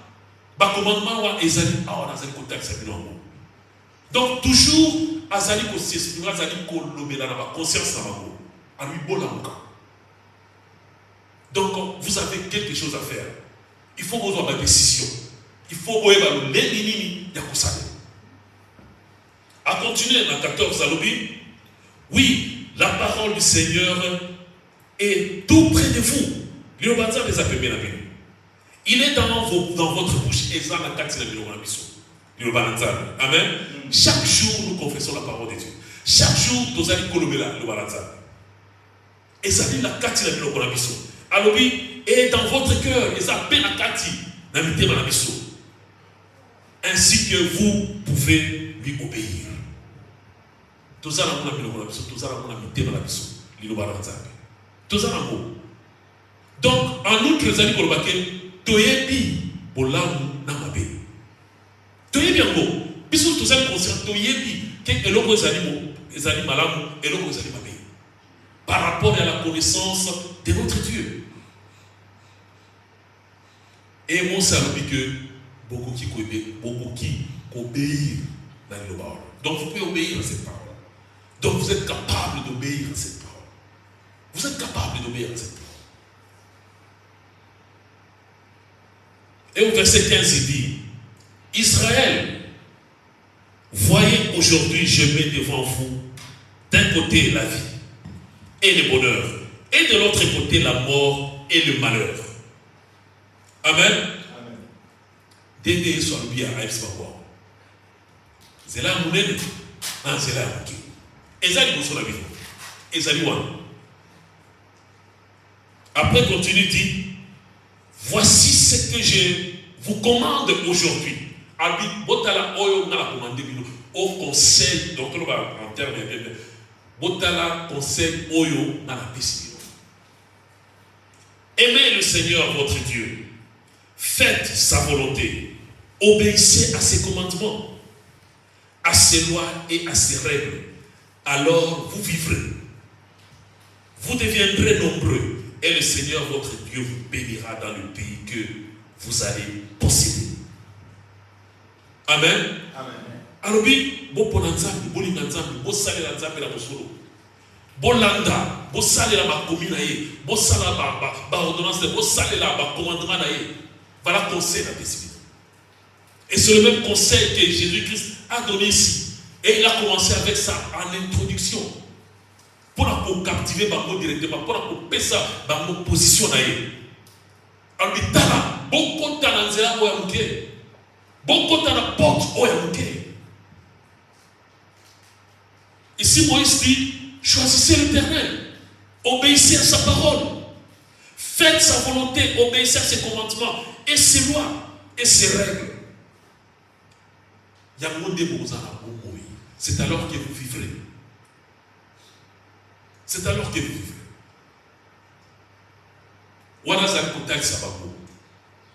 Bas commandement, Azali Kotak Sabar. Donc, toujours, Azali Kotak Azali Kolobé dans la conscience. À lui, bon donc, vous avez quelque chose à faire. Il faut avoir la décision. Il faut voir les lignes de Yakosane. À continuer dans 14 Alobi, oui, la parole du Seigneur est tout près de vous. Il est dans votre bouche. Amen. Chaque jour, nous confessons la parole de Dieu. Chaque jour, nous allons colober le balanzan. Et ça dit la kati la biso. Alobi est dans votre cœur. Et ça paie la kati la mité la biso. Ainsi que vous pouvez lui obéir. Donc, en outre, les amis kolobake, toyebi bolamu namabe. Toyebi ango, puisque tous les conscients, toyebi que eloko ezali malamu, eloko ezali mabe. Par rapport à la connaissance de notre Dieu. Et mon salut que beaucoup qui obéir dans le parole. Donc vous pouvez obéir à cette parole. Donc vous êtes capable d'obéir à cette parole. Vous êtes capable d'obéir à cette parole. Et au verset 15, il dit, Israël, voyez aujourd'hui, je mets devant vous d'un côté la vie et le bonheur, et de l'autre côté la mort et le malheur. Amen. Amen. Dédé soit le bien à Espoir. C'est là où on est. Non, c'est là où on est. Ezali vous sur la vie. Ezali one. Après, continue, dit, voici ce que je vous commande aujourd'hui. Albi, botala oyo na la commande au conseil, donc on va en termes de botala conseil oyo na la décision. Aimez le Seigneur votre Dieu. Faites sa volonté. Obéissez à ses commandements, à ses lois et à ses règles. Alors vous vivrez. Vous deviendrez nombreux et le Seigneur votre Dieu vous bénira dans le pays que vous allez posséder. Amen.
Amen.
Alors, bon pour l'ensemble, bon l'ensemble, bon salaire l'ensemble la bosolo. Bon landa, bon salaire la commune aïe, bon salaire la ordonnance, bon salaire la commandement aïe. Voilà le conseil de la paix. Et c'est le même conseil que Jésus-Christ a donné ici. Et il a commencé avec ça en introduction. Pour captiver Bango directement, pour payer ça dans nos positions. Alors, il y a beaucoup de temps beaucoup de porte. Ici, Moïse dit, choisissez l'Éternel, obéissez à sa parole, faites sa volonté, obéissez à ses commandements, et ses lois, et ses règles. Il y a un monde de c'est alors que vous vivrez. C'est alors que vous vivrez.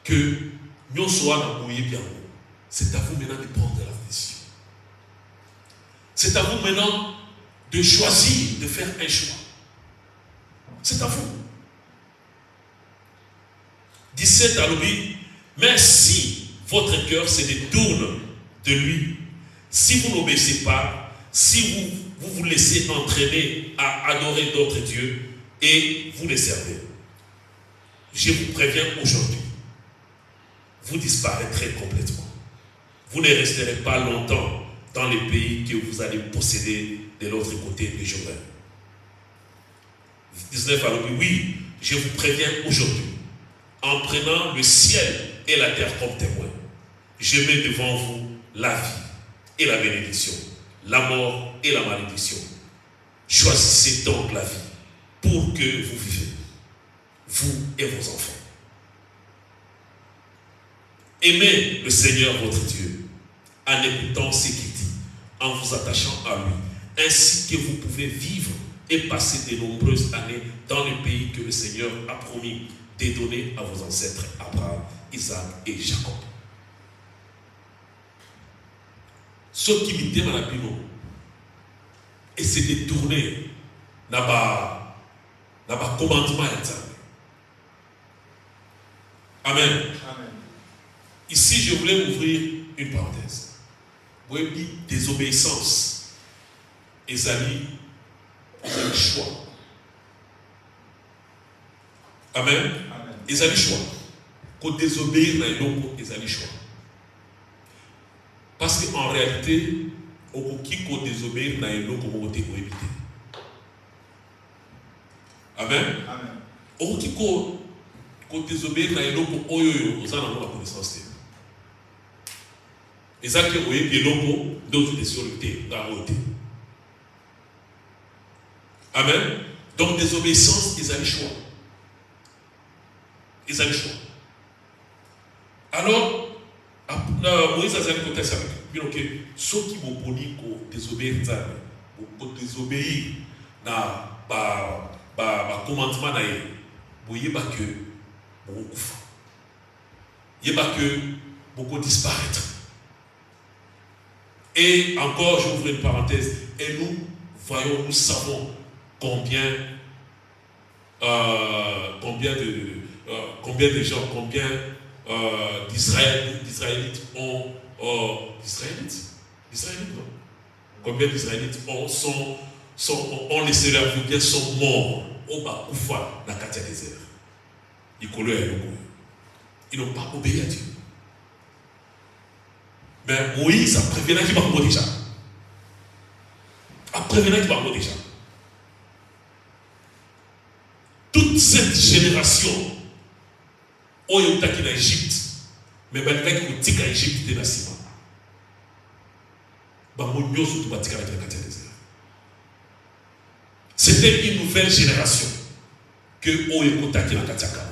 Que nous soyons bien. C'est à vous maintenant de prendre la décision. C'est à vous maintenant de choisir, de faire un choix. C'est à vous. 17 à l'objet. Mais si votre cœur se détourne de lui, si vous n'obéissez pas, si vous laissez entraîner à adorer d'autres dieux et vous les servez, je vous préviens aujourd'hui, vous disparaîtrez complètement. Vous ne resterez pas longtemps dans les pays que vous allez posséder de l'autre côté du Jourdain. 19 à l'objet. Oui, je vous préviens aujourd'hui, en prenant le ciel et la terre comme témoins, je mets devant vous la vie et la bénédiction, la mort et la malédiction. Choisissez donc la vie pour que vous vivez, vous et vos enfants. Aimez le Seigneur votre Dieu en écoutant ce qu'il dit, en vous attachant à lui, ainsi que vous pouvez vivre et passer de nombreuses années dans le pays que le Seigneur a promis de donner à vos ancêtres Abraham, Isaac et Jacob. Ceux qui m'étaient dans la Bible et se détourner dans le commandement. Amen.
Amen.
Ici, je voulais ouvrir une parenthèse. Vous voyez, désobéissance. Esaïe, vous avez le choix. Amen. Esaïe choix. Quand désobéir, ils ont le choix. Parce qu'en réalité, au qui qu'on désobéir, n'a pas comment éviter. Amen.
Amen.
Au qui qu'on désobéir, n'a pas comment vous avez la connaissance. Et ça que vous voyez que l'homme d'autres désobéissent dans la beauté. Amen. Donc désobéissance, ils ont le choix. Ils ont le choix. Alors, Moïse a dit que ceux qui vont désobéir, vont désobéir dans le commandement, vous voyez que beaucoup disparaître. Et encore, je ouvre une parenthèse, et nous savons combien de gens, combien d'Israélites ont combien d'Israélites ont laissé leur vie, bien sont morts au Bakoufa dans le quartier désert. Ils n'ont pas obéi à Dieu. Mais Moïse a prévenu qu'il va mourir déjà. Toute cette génération, on est en Égypte, mais il y a des gens qui ont Égypte de la Sima. C'était une nouvelle génération que on est contacté dans Katiaka.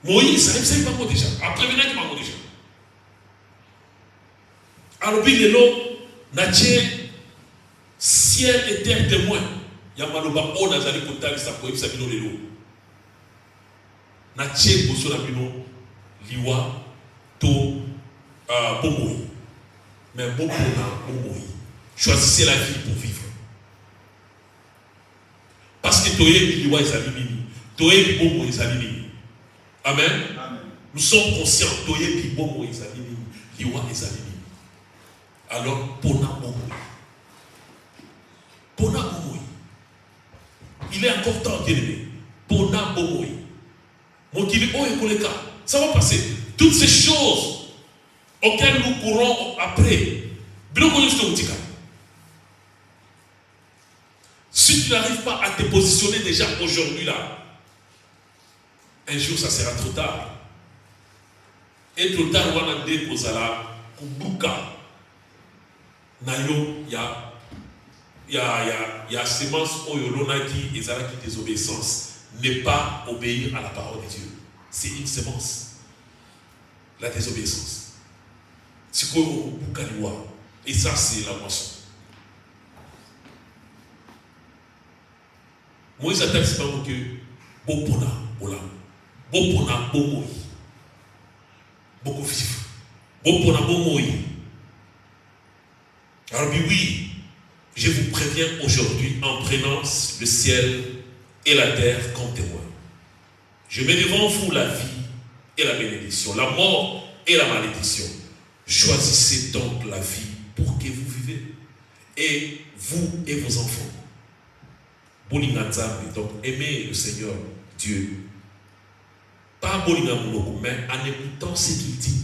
Moïse, il ne pas mort déjà. Après, il n'est pas mort déjà. Alors, il est là, ciel et terre témoin. ya maloba o nazali kotalisa koyebisa bino lelo na tie liboso na bino liwa to bomoi mais bopona bomoi. Choisissez la vie pour vivre parce que toyebi liwa ezali nini, toyebi bomoi ezali nini. Amen. Nous sommes conscients toyebi bomoi ezali nini, liwa ezali nini. Alors pona bomoi, pona bomoi. Il est encore temps, bien-aimé. Pona bomoi. Mon kili o ekoleka, ça va passer. Toutes ces choses auxquelles nous courons après. Si tu n'arrives pas à te positionner déjà aujourd'hui là, un jour ça sera trop tard. Et trop tard, on a des kozala, kubuka. Nayo, il y a sémence oyolonaki et zalaki désobéissance. Ne pas obéir à la parole de Dieu. C'est une sémence. La désobéissance. C'est quoi au et ça, c'est la moisson. Moïse a dit que Bopona, Bola, Bopona, Bomoi, beaucoup vivre, Bopona, Bomoi. Alors, oui, je vous préviens aujourd'hui en prenant le ciel et la terre comme témoin. Je mets devant vous la vie et la bénédiction, la mort et la malédiction. Choisissez donc la vie pour que vous vivez, et vous et vos enfants. Donc aimez le Seigneur Dieu. Pas Bolingamouno, mais en écoutant ce qu'il dit.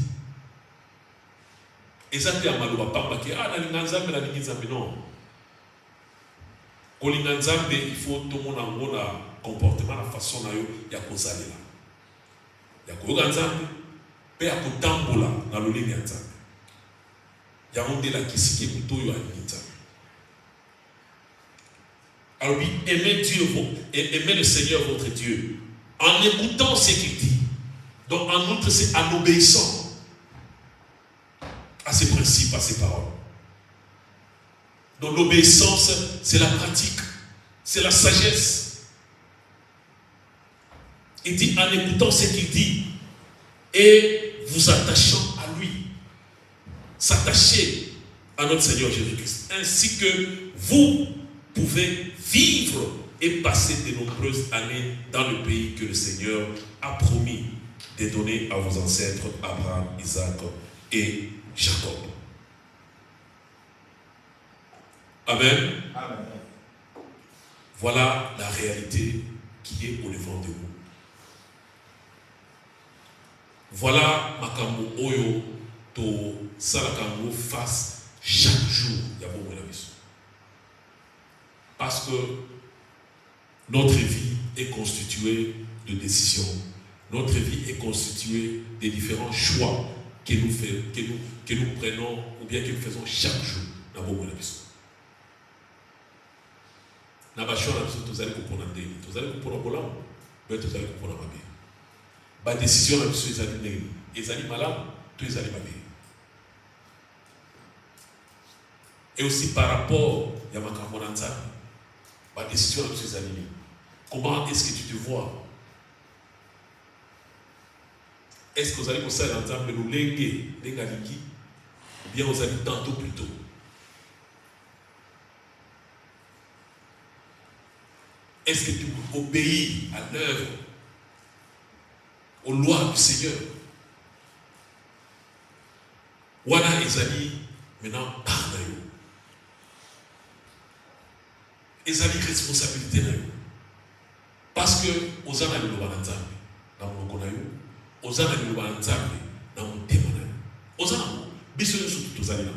Et ça te amalo pas parce que la linganzambe non. Kolinganzambe il faut tout le monde a comportement la façon na yo ya kozalela. Ya koganzambe pe ya kotambola na lolinga nzambe. Ya onde la kisiki mutoyo alinganzambe. Alors oui, aimez Dieu et aimez le Seigneur votre Dieu en écoutant ce qu'il dit. Donc en outre c'est en obéissant à ses principes, à ses paroles. Donc l'obéissance, c'est la pratique, c'est la sagesse. Il dit en écoutant ce qu'il dit et vous attachant à lui. S'attacher à notre Seigneur Jésus-Christ. Ainsi que vous pouvez vivre et passer de nombreuses années dans le pays que le Seigneur a promis de donner à vos ancêtres Abraham, Isaac et Jacob. Amen. Amen. Voilà la réalité qui est au devant de vous. Voilà makambo oyo to salakango face chaque jour. Parce que notre vie est constituée de décisions. Notre vie est constituée de différents choix que nous prenons ou bien que nous faisons chaque jour. Na bashwa na biso tozali kopona ndenge tozali kopona bolamu mais tozali kopona mabe ba décision na biso ezali ndenge ezali malamu to ezali mabe. Et aussi par rapport ya makambo na nzambe ba décision na biso ezali nini. Comment est-ce que tu te vois? Est-ce que vous allez kosala nzambe lolenge ndenge alingi ou bien vous allez tantôt plus tôt? Est-ce que tu obéis à l'œuvre, aux lois du Seigneur? Wana ezali maintenant par na yo. Ezali responsabilité na yo. Parce que ozana le loba na nzambe na monoko na yo, ozana le loba na nzambe na motema na yo. Ozana biso surtout tozali na.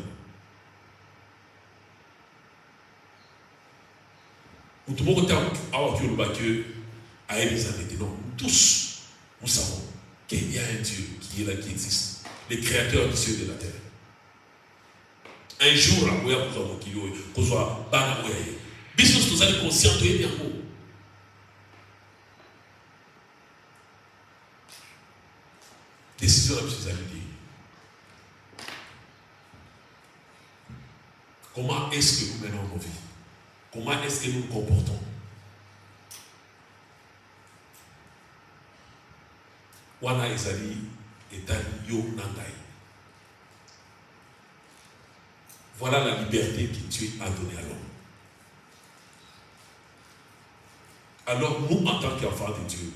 Nous devons avoir que le baqueux a les années. Non, tous, nous savons qu'il y a un Dieu qui est là, qui existe, le créateur du ciel et de la terre. Un jour, là, nous avons qu'on soit bana oyaye. Bisous, nous allons conscients de bien haut. Décision de ces amis. Comment est-ce que nous menons nos vies? Comment est-ce que nous nous comportons? Wana ezali etali yo nangai. Voilà la liberté que Dieu a donnée à l'homme. Alors nous, en tant qu'enfants de Dieu,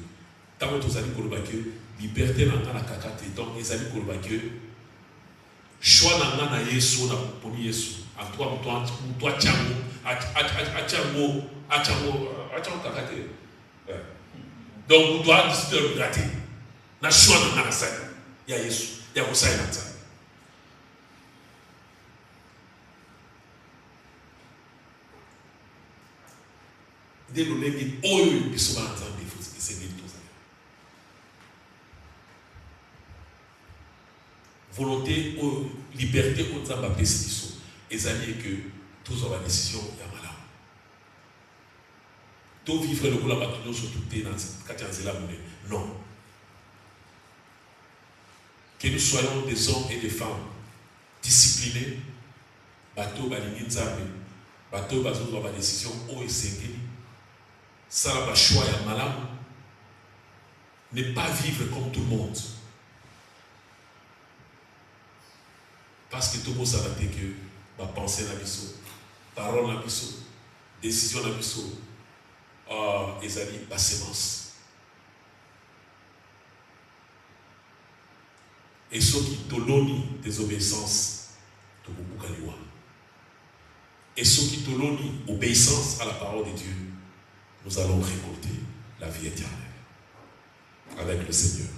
tant que nous allons dire que liberté n'a pas kakate, donc ils allons dire que choix n'a pas na Yesu na poni Yesu. À toi chango, à chango kakate. Donc nous doit décider de gratter. Na choix n'a pas ça. Il y a Yesu, il y a Osaï na ça. Dès le lendemain, oh, ils sont en train de faire ces choses. Volonté, liberté, on a ma décision. Et ça dit que tous ont la décision, il y a malade. Tout vivre le coup la bataille sur tout est dans la monnaie. Non. Que nous soyons des hommes et des femmes disciplinés, bateau, balini, nzambe, bateau, bateau, la décision, oh, et c'est ça va choix et malade. Ne pas vivre comme tout le monde. Parce que tout le monde sait que ma pensée n'a pas parole n'a pas décision n'a pas et ça dit ma sémence. Et ceux qui t'oloni des obéissances, tout le monde. Et ceux qui t'oloni obéissance à la parole de Dieu, nous allons récolter la vie éternelle avec le Seigneur.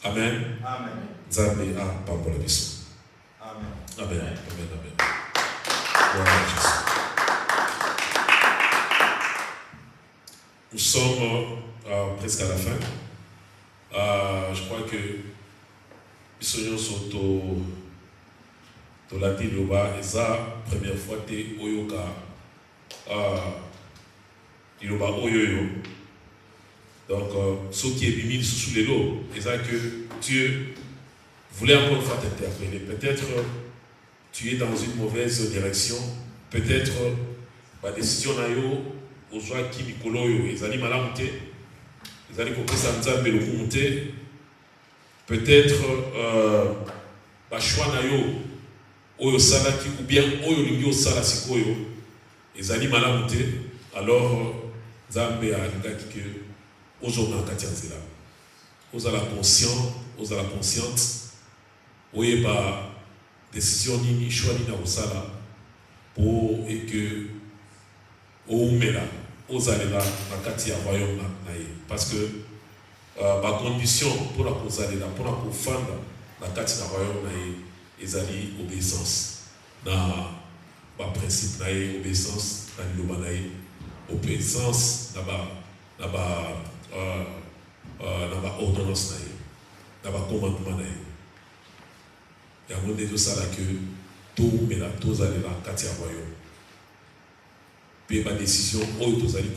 Amen.
Amen.
Zambé a pambo la biso.
Amen.
Amen. Amen. Amen. Voilà Jésus. Nous sommes presque à la fin. Je crois que nous sommes sur la Diloba et ça, première fois, tu Oyoka. Diloba Oyoyo. Donc, ce qui est bimil sous les lots, c'est ça que Dieu voulait encore une fois t'interpeller. Peut-être tu es dans une mauvaise direction. Peut-être la décision nayo aux joies qui mikoloyo, ils allaient mal monter. Ils allaient compter ça le monter. Peut-être le choix nayo oyo salaki ou bien oyo lingi sala sikoyo, ils allaient mal monter. Alors, Zambé a dit que aujourd'hui, vous avez la conscience, vous avez la conscience, vous avez la décision ni choix ni na pour et que vous allez là dans le royaume parce que la condition pour la cause aller là pour la confondre la carte du royaume ils allaient obéissance dans le principe na obéissance dans le obéissance là-bas ordonnance là-bas commandement il y a un monde de ça là que tout mais là tous aller là quand il y a royaume puis ma décision où tous aller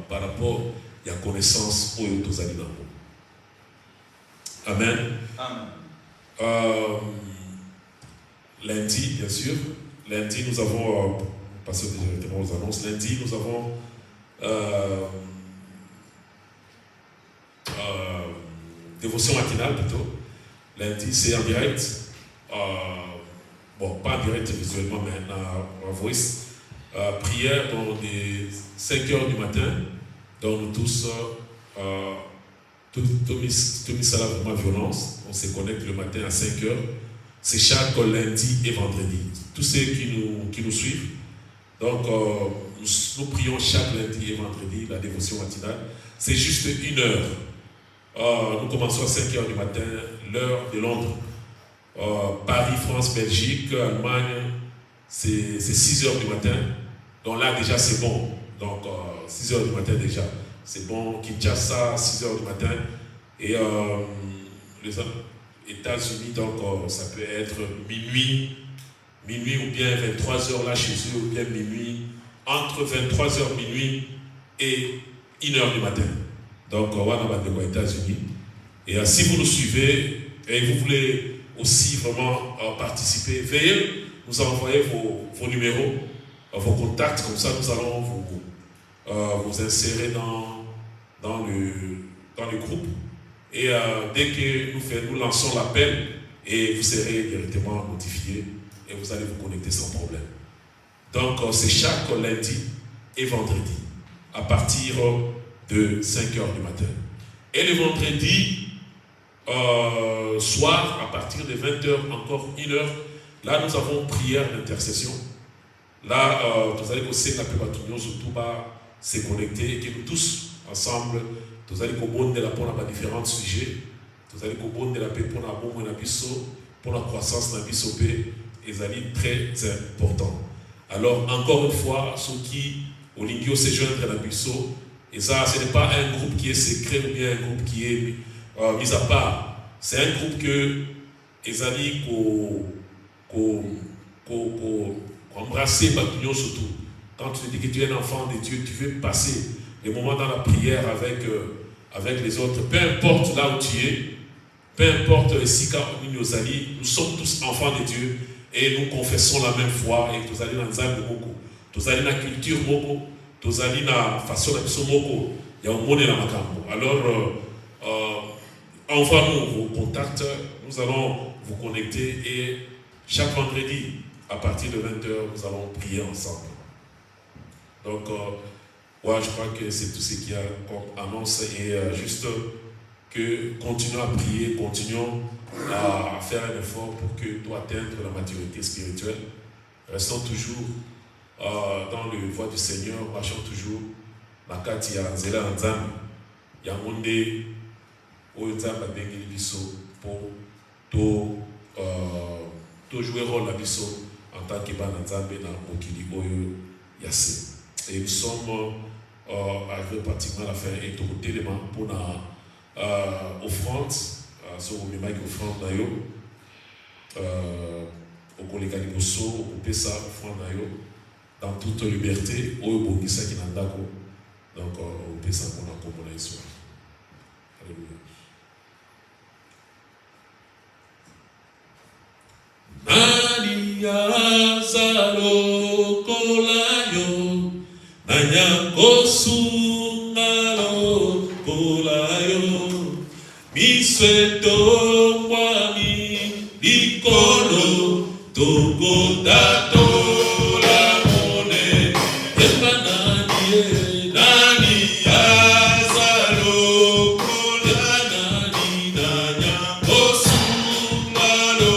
par rapport il y a connaissance où tous aller dans Amen.
Amen.
Lundi bien sûr lundi nous avons passé directement aux annonces lundi nous avons dévotion matinale plutôt. Lundi c'est en direct. Bon, pas en direct visuellement, mais en voice. Prière dans les 5h du matin. Donc nous tous, tout mis à la vraiment violence. On se connecte le matin à 5h. C'est chaque lundi et vendredi. Tous ceux qui nous suivent. Donc nous prions chaque lundi et vendredi la dévotion matinale. C'est juste 1 heure. Nous commençons à 5h du matin, l'heure de Londres. Paris, France, Belgique, Allemagne, c'est 6h du matin. Donc là déjà c'est bon. Donc 6h du matin déjà. C'est bon. Kinshasa, 6h du matin. Et les États-Unis, donc ça peut être minuit ou bien 23h là chez eux, ou bien minuit, entre 23h minuit et 1h du matin. Donc on va dans les États-Unis. Et si vous nous suivez et vous voulez aussi vraiment participer, veuillez nous envoyer vos numéros vos contacts, comme ça nous allons vous insérer dans le groupe. Et dès que nous lançons l'appel, et vous serez directement notifié et vous allez vous connecter sans problème. Donc c'est chaque lundi et vendredi à partir de 5h du matin. Et le vendredi soir à partir de 20h, encore 1h, là nous avons prière d'intercession. Là vous allez aussi la plupart surtout se connecter et que nous tous ensemble vous allez comprendre la pour différents sujets. Vous allez comprendre la paix pour la bonne pour la croissance de la biso et ça très important. Alors encore une fois, ceux qui au lingio se joindre à la biso, et ça ce n'est pas un groupe qui est secret ou bien un groupe qui est mis à part. C'est un groupe que les amis embrasser Batugnon surtout. Quand tu dis que tu es un enfant de Dieu, tu veux passer les moments dans la prière avec les autres, peu importe là où tu es, peu importe si nous alliés, nous sommes tous enfants de Dieu et nous confessons la même foi et nous allons dans le moko, nous allons dans la culture moko, nous allons dans la façon de faire moko, il y a un monde dans la makambo. Alors, envoie-nous vos contacts, nous allons vous connecter et chaque vendredi, à partir de 20h, nous allons prier ensemble. Donc, ouais, je crois que c'est tout ce qu'il y a comme annonce et juste que continuons à prier, continuons à faire un effort pour que nous atteindre la maturité spirituelle. Restons toujours dans le voie du Seigneur, marchons toujours la carte ya nzela nzambe ya monde oyo nzambe abengeli biso pour to jouer rôle na biso en tant que bana nzambe na mokili oyo ya se. Et nous sommes arrivés pratiquement à la fin et tout élément pour la offrande, sur le même offrande d'ailleurs, au collègue Aliboso, au Pessa offrande d'ailleurs, dans toute liberté, au Bogisa qui n'a d'accord, donc au Pessa qu'on a comme on a histoire. Alléluia. Maria Zalo Kolayo. Nanyakosu ngalo kolayo misweto mwami likolo tokotato la mone emanani nani azalo kolanani nanyakosu ngalo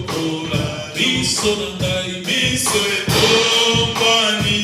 kola misonangai misweto mwami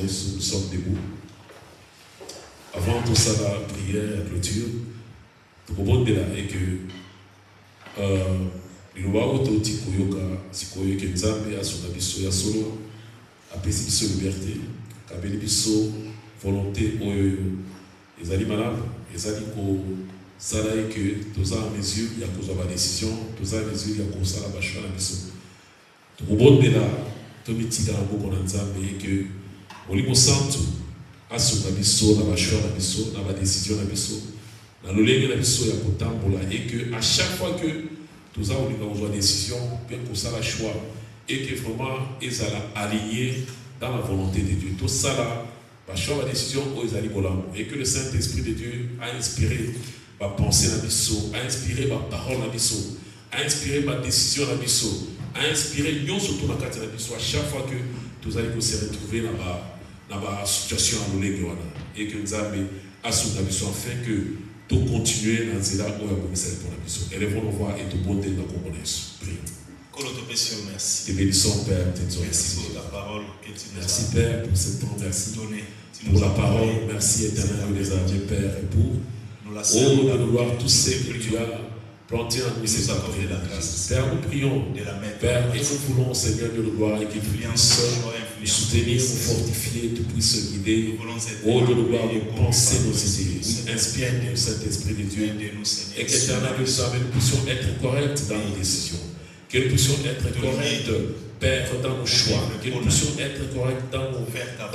Nous sommes debout. Avant tout ça, la prière, la clôture, tout le monde est là et que il va auto tikoyoka sikoyo que nzambe asuna biso ya solo apesi biso liberté kabeli biso volonté oyo ezali malade ezali ko sala que toza en mesure ya kozwa ba décision toza en mesure ya kosala ba choix na biso tout le monde est là tomitika na boko na nzambe et que Molimo Santo asuna biso na ba choix na biso na ba décision na biso Et que à chaque fois que nous avons une décision, que ça la choix, et que vraiment ils allaient aligner dans la volonté de Dieu. Tout ça là, va choisir la décision où ils allaient et que le Saint-Esprit de Dieu a inspiré ma pensée dans l'issue, a inspiré ma parole dans l'issue, a inspiré ma décision dans l'issue, a inspiré nous surtout dans la carte dans l'issue. À chaque fois que nous allons se retrouver dans la situation à l'olé et que nous avons assuré l'issue afin que tout continuer dans ce là où il y a commissaire pour l'issue. Élevons nos voix et tout bonté dans la communauté. Prions.
Merci.
Te bénissons, Père,
merci pour ta parole que tu nous as.
Merci, Père, pour ce temps. Merci pour la parole. Merci, éternel, de les amener, Père, et pour de gloire, tout ce que tu as planté en nous, c'est accordé la grâce. Père, nous prions, Père, et nous voulons, Seigneur, de gloire, et que tu puisses nous soutenir, nous fortifier, tu puisses guider. Oh, de gloire, nous penser nos idées. Oui, inspire-nous, Saint-Esprit de Dieu. Et qu'éternel, nous puissions être corrects dans nos décisions. Que nous puissions être corrects, Père, dans nos choix. Que nous puissions être corrects dans nos Père, dans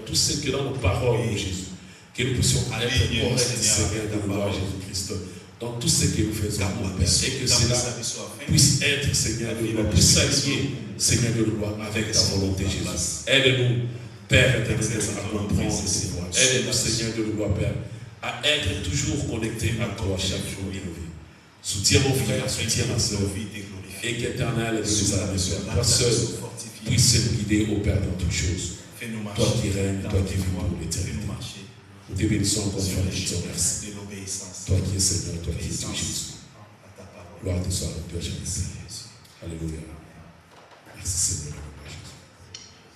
tout ce que dans nos paroles, Jésus. Que nous puissions être corrects, Seigneur, de gloire, Jésus-Christ, dans tout ce que nous faisons, mon Père. Et que cela puisse être, Seigneur, de gloire, puisse s'allier, Seigneur, de gloire, avec ta volonté, Jésus. Aide-nous, Père éternel, à comprendre ces voies. Aide-nous, Seigneur, de gloire, Père, à être toujours connectés à toi chaque jour innové. Soutiens mon frère, soutiens ma soeur, et qu'éternel de nous amener, toi seul, puisse nous guider au Père dans toutes choses. Toi qui règnes, toi qui vis pour l'éternité. Nous te bénissons encore une fois, nous te disons merci. Toi qui es Seigneur, toi qui es Dieu Jésus. Gloire te soit à toi, Jésus. Alléluia. Merci Seigneur.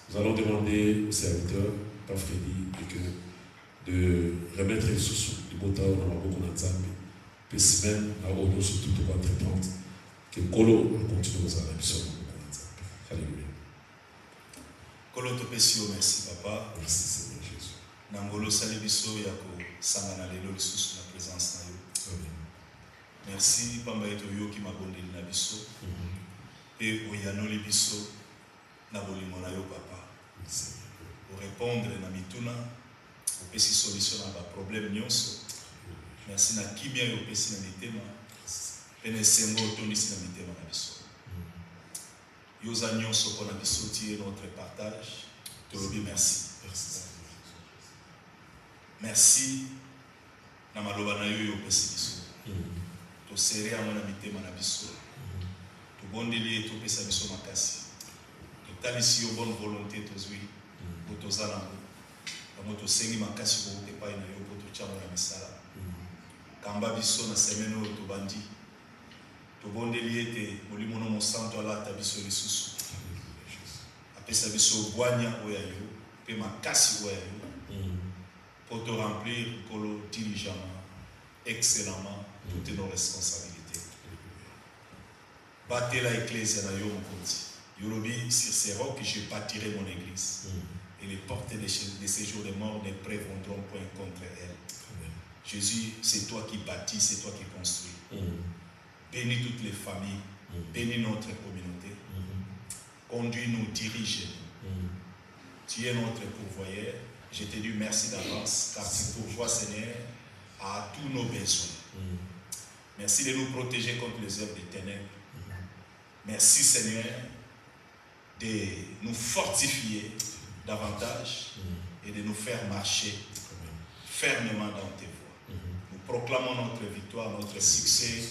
Nous allons demander au serviteur, Père Freddy, de remettre les sous du Bota dans la Boko Nanzambi. Puis semaine, à Odo, surtout, de entreprendre. Que Kolo continue aux ambitions. Alléluia.
Kolo to pesio, merci papa.
Merci Seigneur Jésus.
Nangolo salibiso yako sangana lelo lisusu na présence na yo. Merci pamba eto yo ki mabondeli na biso. Pe oyanoli biso na bolimo na yo papa. Pour répondre na mituna, opesi solution na ba problème nyonso. Merci na kimia yo opesi na mitema. Pene sengo otondisi na mitema na biso. Yoza nyonso pona biso tie notre partage. Te lobi merci. Merci na maloba na yo opesi biso. To sere amona mitema na biso. To bondeli to pesa biso makasi. To talisi yo bonne volonté to zwi. Po to zalango. Kamo to sengi makasi ko te pai na yo po to chamo na misala. Kamba biso na semeno to bandi. To bondeli ete molimo no santo ala ta biso lisusu. Apesa biso gwanya oya yo, pe makasi oya yo. Pour te remplir diligemment, excellemment, toutes nos responsabilités. Battez la ecclésia na yo mkonzi. Yolobi, sur ces rocs je bâtirai mon église. Et les portes de ces jours de mort ne prévendront point contre elle. Jésus, c'est toi qui bâtis, c'est toi qui construis. Bénis toutes les familles, bénis notre communauté. Conduis-nous, dirige-nous. Tu es notre pourvoyeur. Je te dis merci d'avance, car tu pourvois, Seigneur, à tous nos besoins. Merci de nous protéger contre les œuvres des ténèbres. Merci, Seigneur, de nous fortifier davantage et de nous faire marcher fermement dans tes voies. Nous proclamons notre victoire, notre succès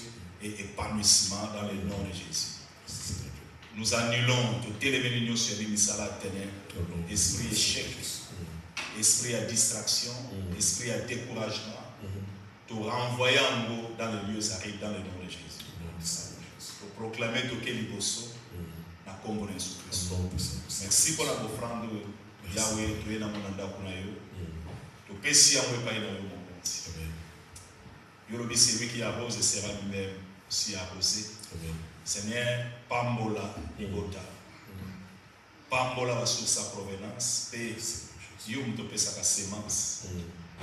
et épanouissement dans le nom de Jésus. Nous annulons toutes les bénédictions sur les misala ténèbres, esprit échec, esprit à distraction, esprit à découragement, te renvoyant dans les lieux arides dans le nom de Jésus. Pour proclamer tout quel liboso, na kombo na Jésus Christ. Merci pour la offrande Yahweh, tu es dans mon andakunayo. Tu pesi à moi pas dans mon compte. Yolobi, celui qui arrose sera lui-même aussi arrosé. Seigneur, pambola ibota. Pambola va sur sa provenance. Pe yo mto pesa ka semence.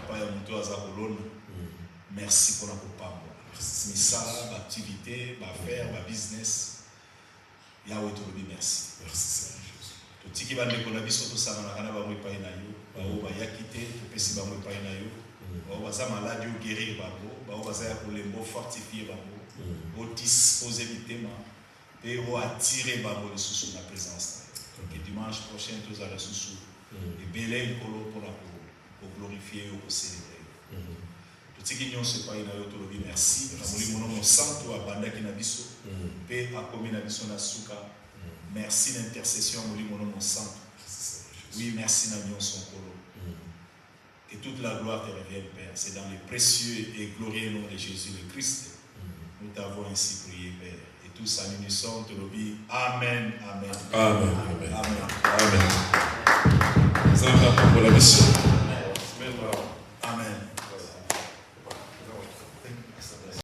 Pa ya mto azakolona. Merci pour la pambola. Misala, activité, faire, business. Yahweh te lobi merci. Merci Seigneur. To tiki bande ko na biso to sana na kana ba mo pa na yo. Ba o ba yakite to pesi ba mo pa na yo. bao baza maladi au guérir bango bao baza ya kolembo fortifier bango au disposer bitema et au attirer bango les sous la présence et dimanche prochain tous à la sous et belé kolo pour glorifier ou célébrer tout ce qui nous se paye na yo to lobi merci na moli mono mo santo abanda ki na biso pe akomi na biso na suka merci l'intercession moli mono mo santo oui merci na nyon son kolo. Que toute la gloire te revienne, Père. C'est dans le précieux et glorieux nom de Jésus le Christ. Nous t'avons ainsi prié, Père. Et tous en unisson, te le dis. Amen, amen.
Amen, amen.
Amen.
Amen. Amen. Amen.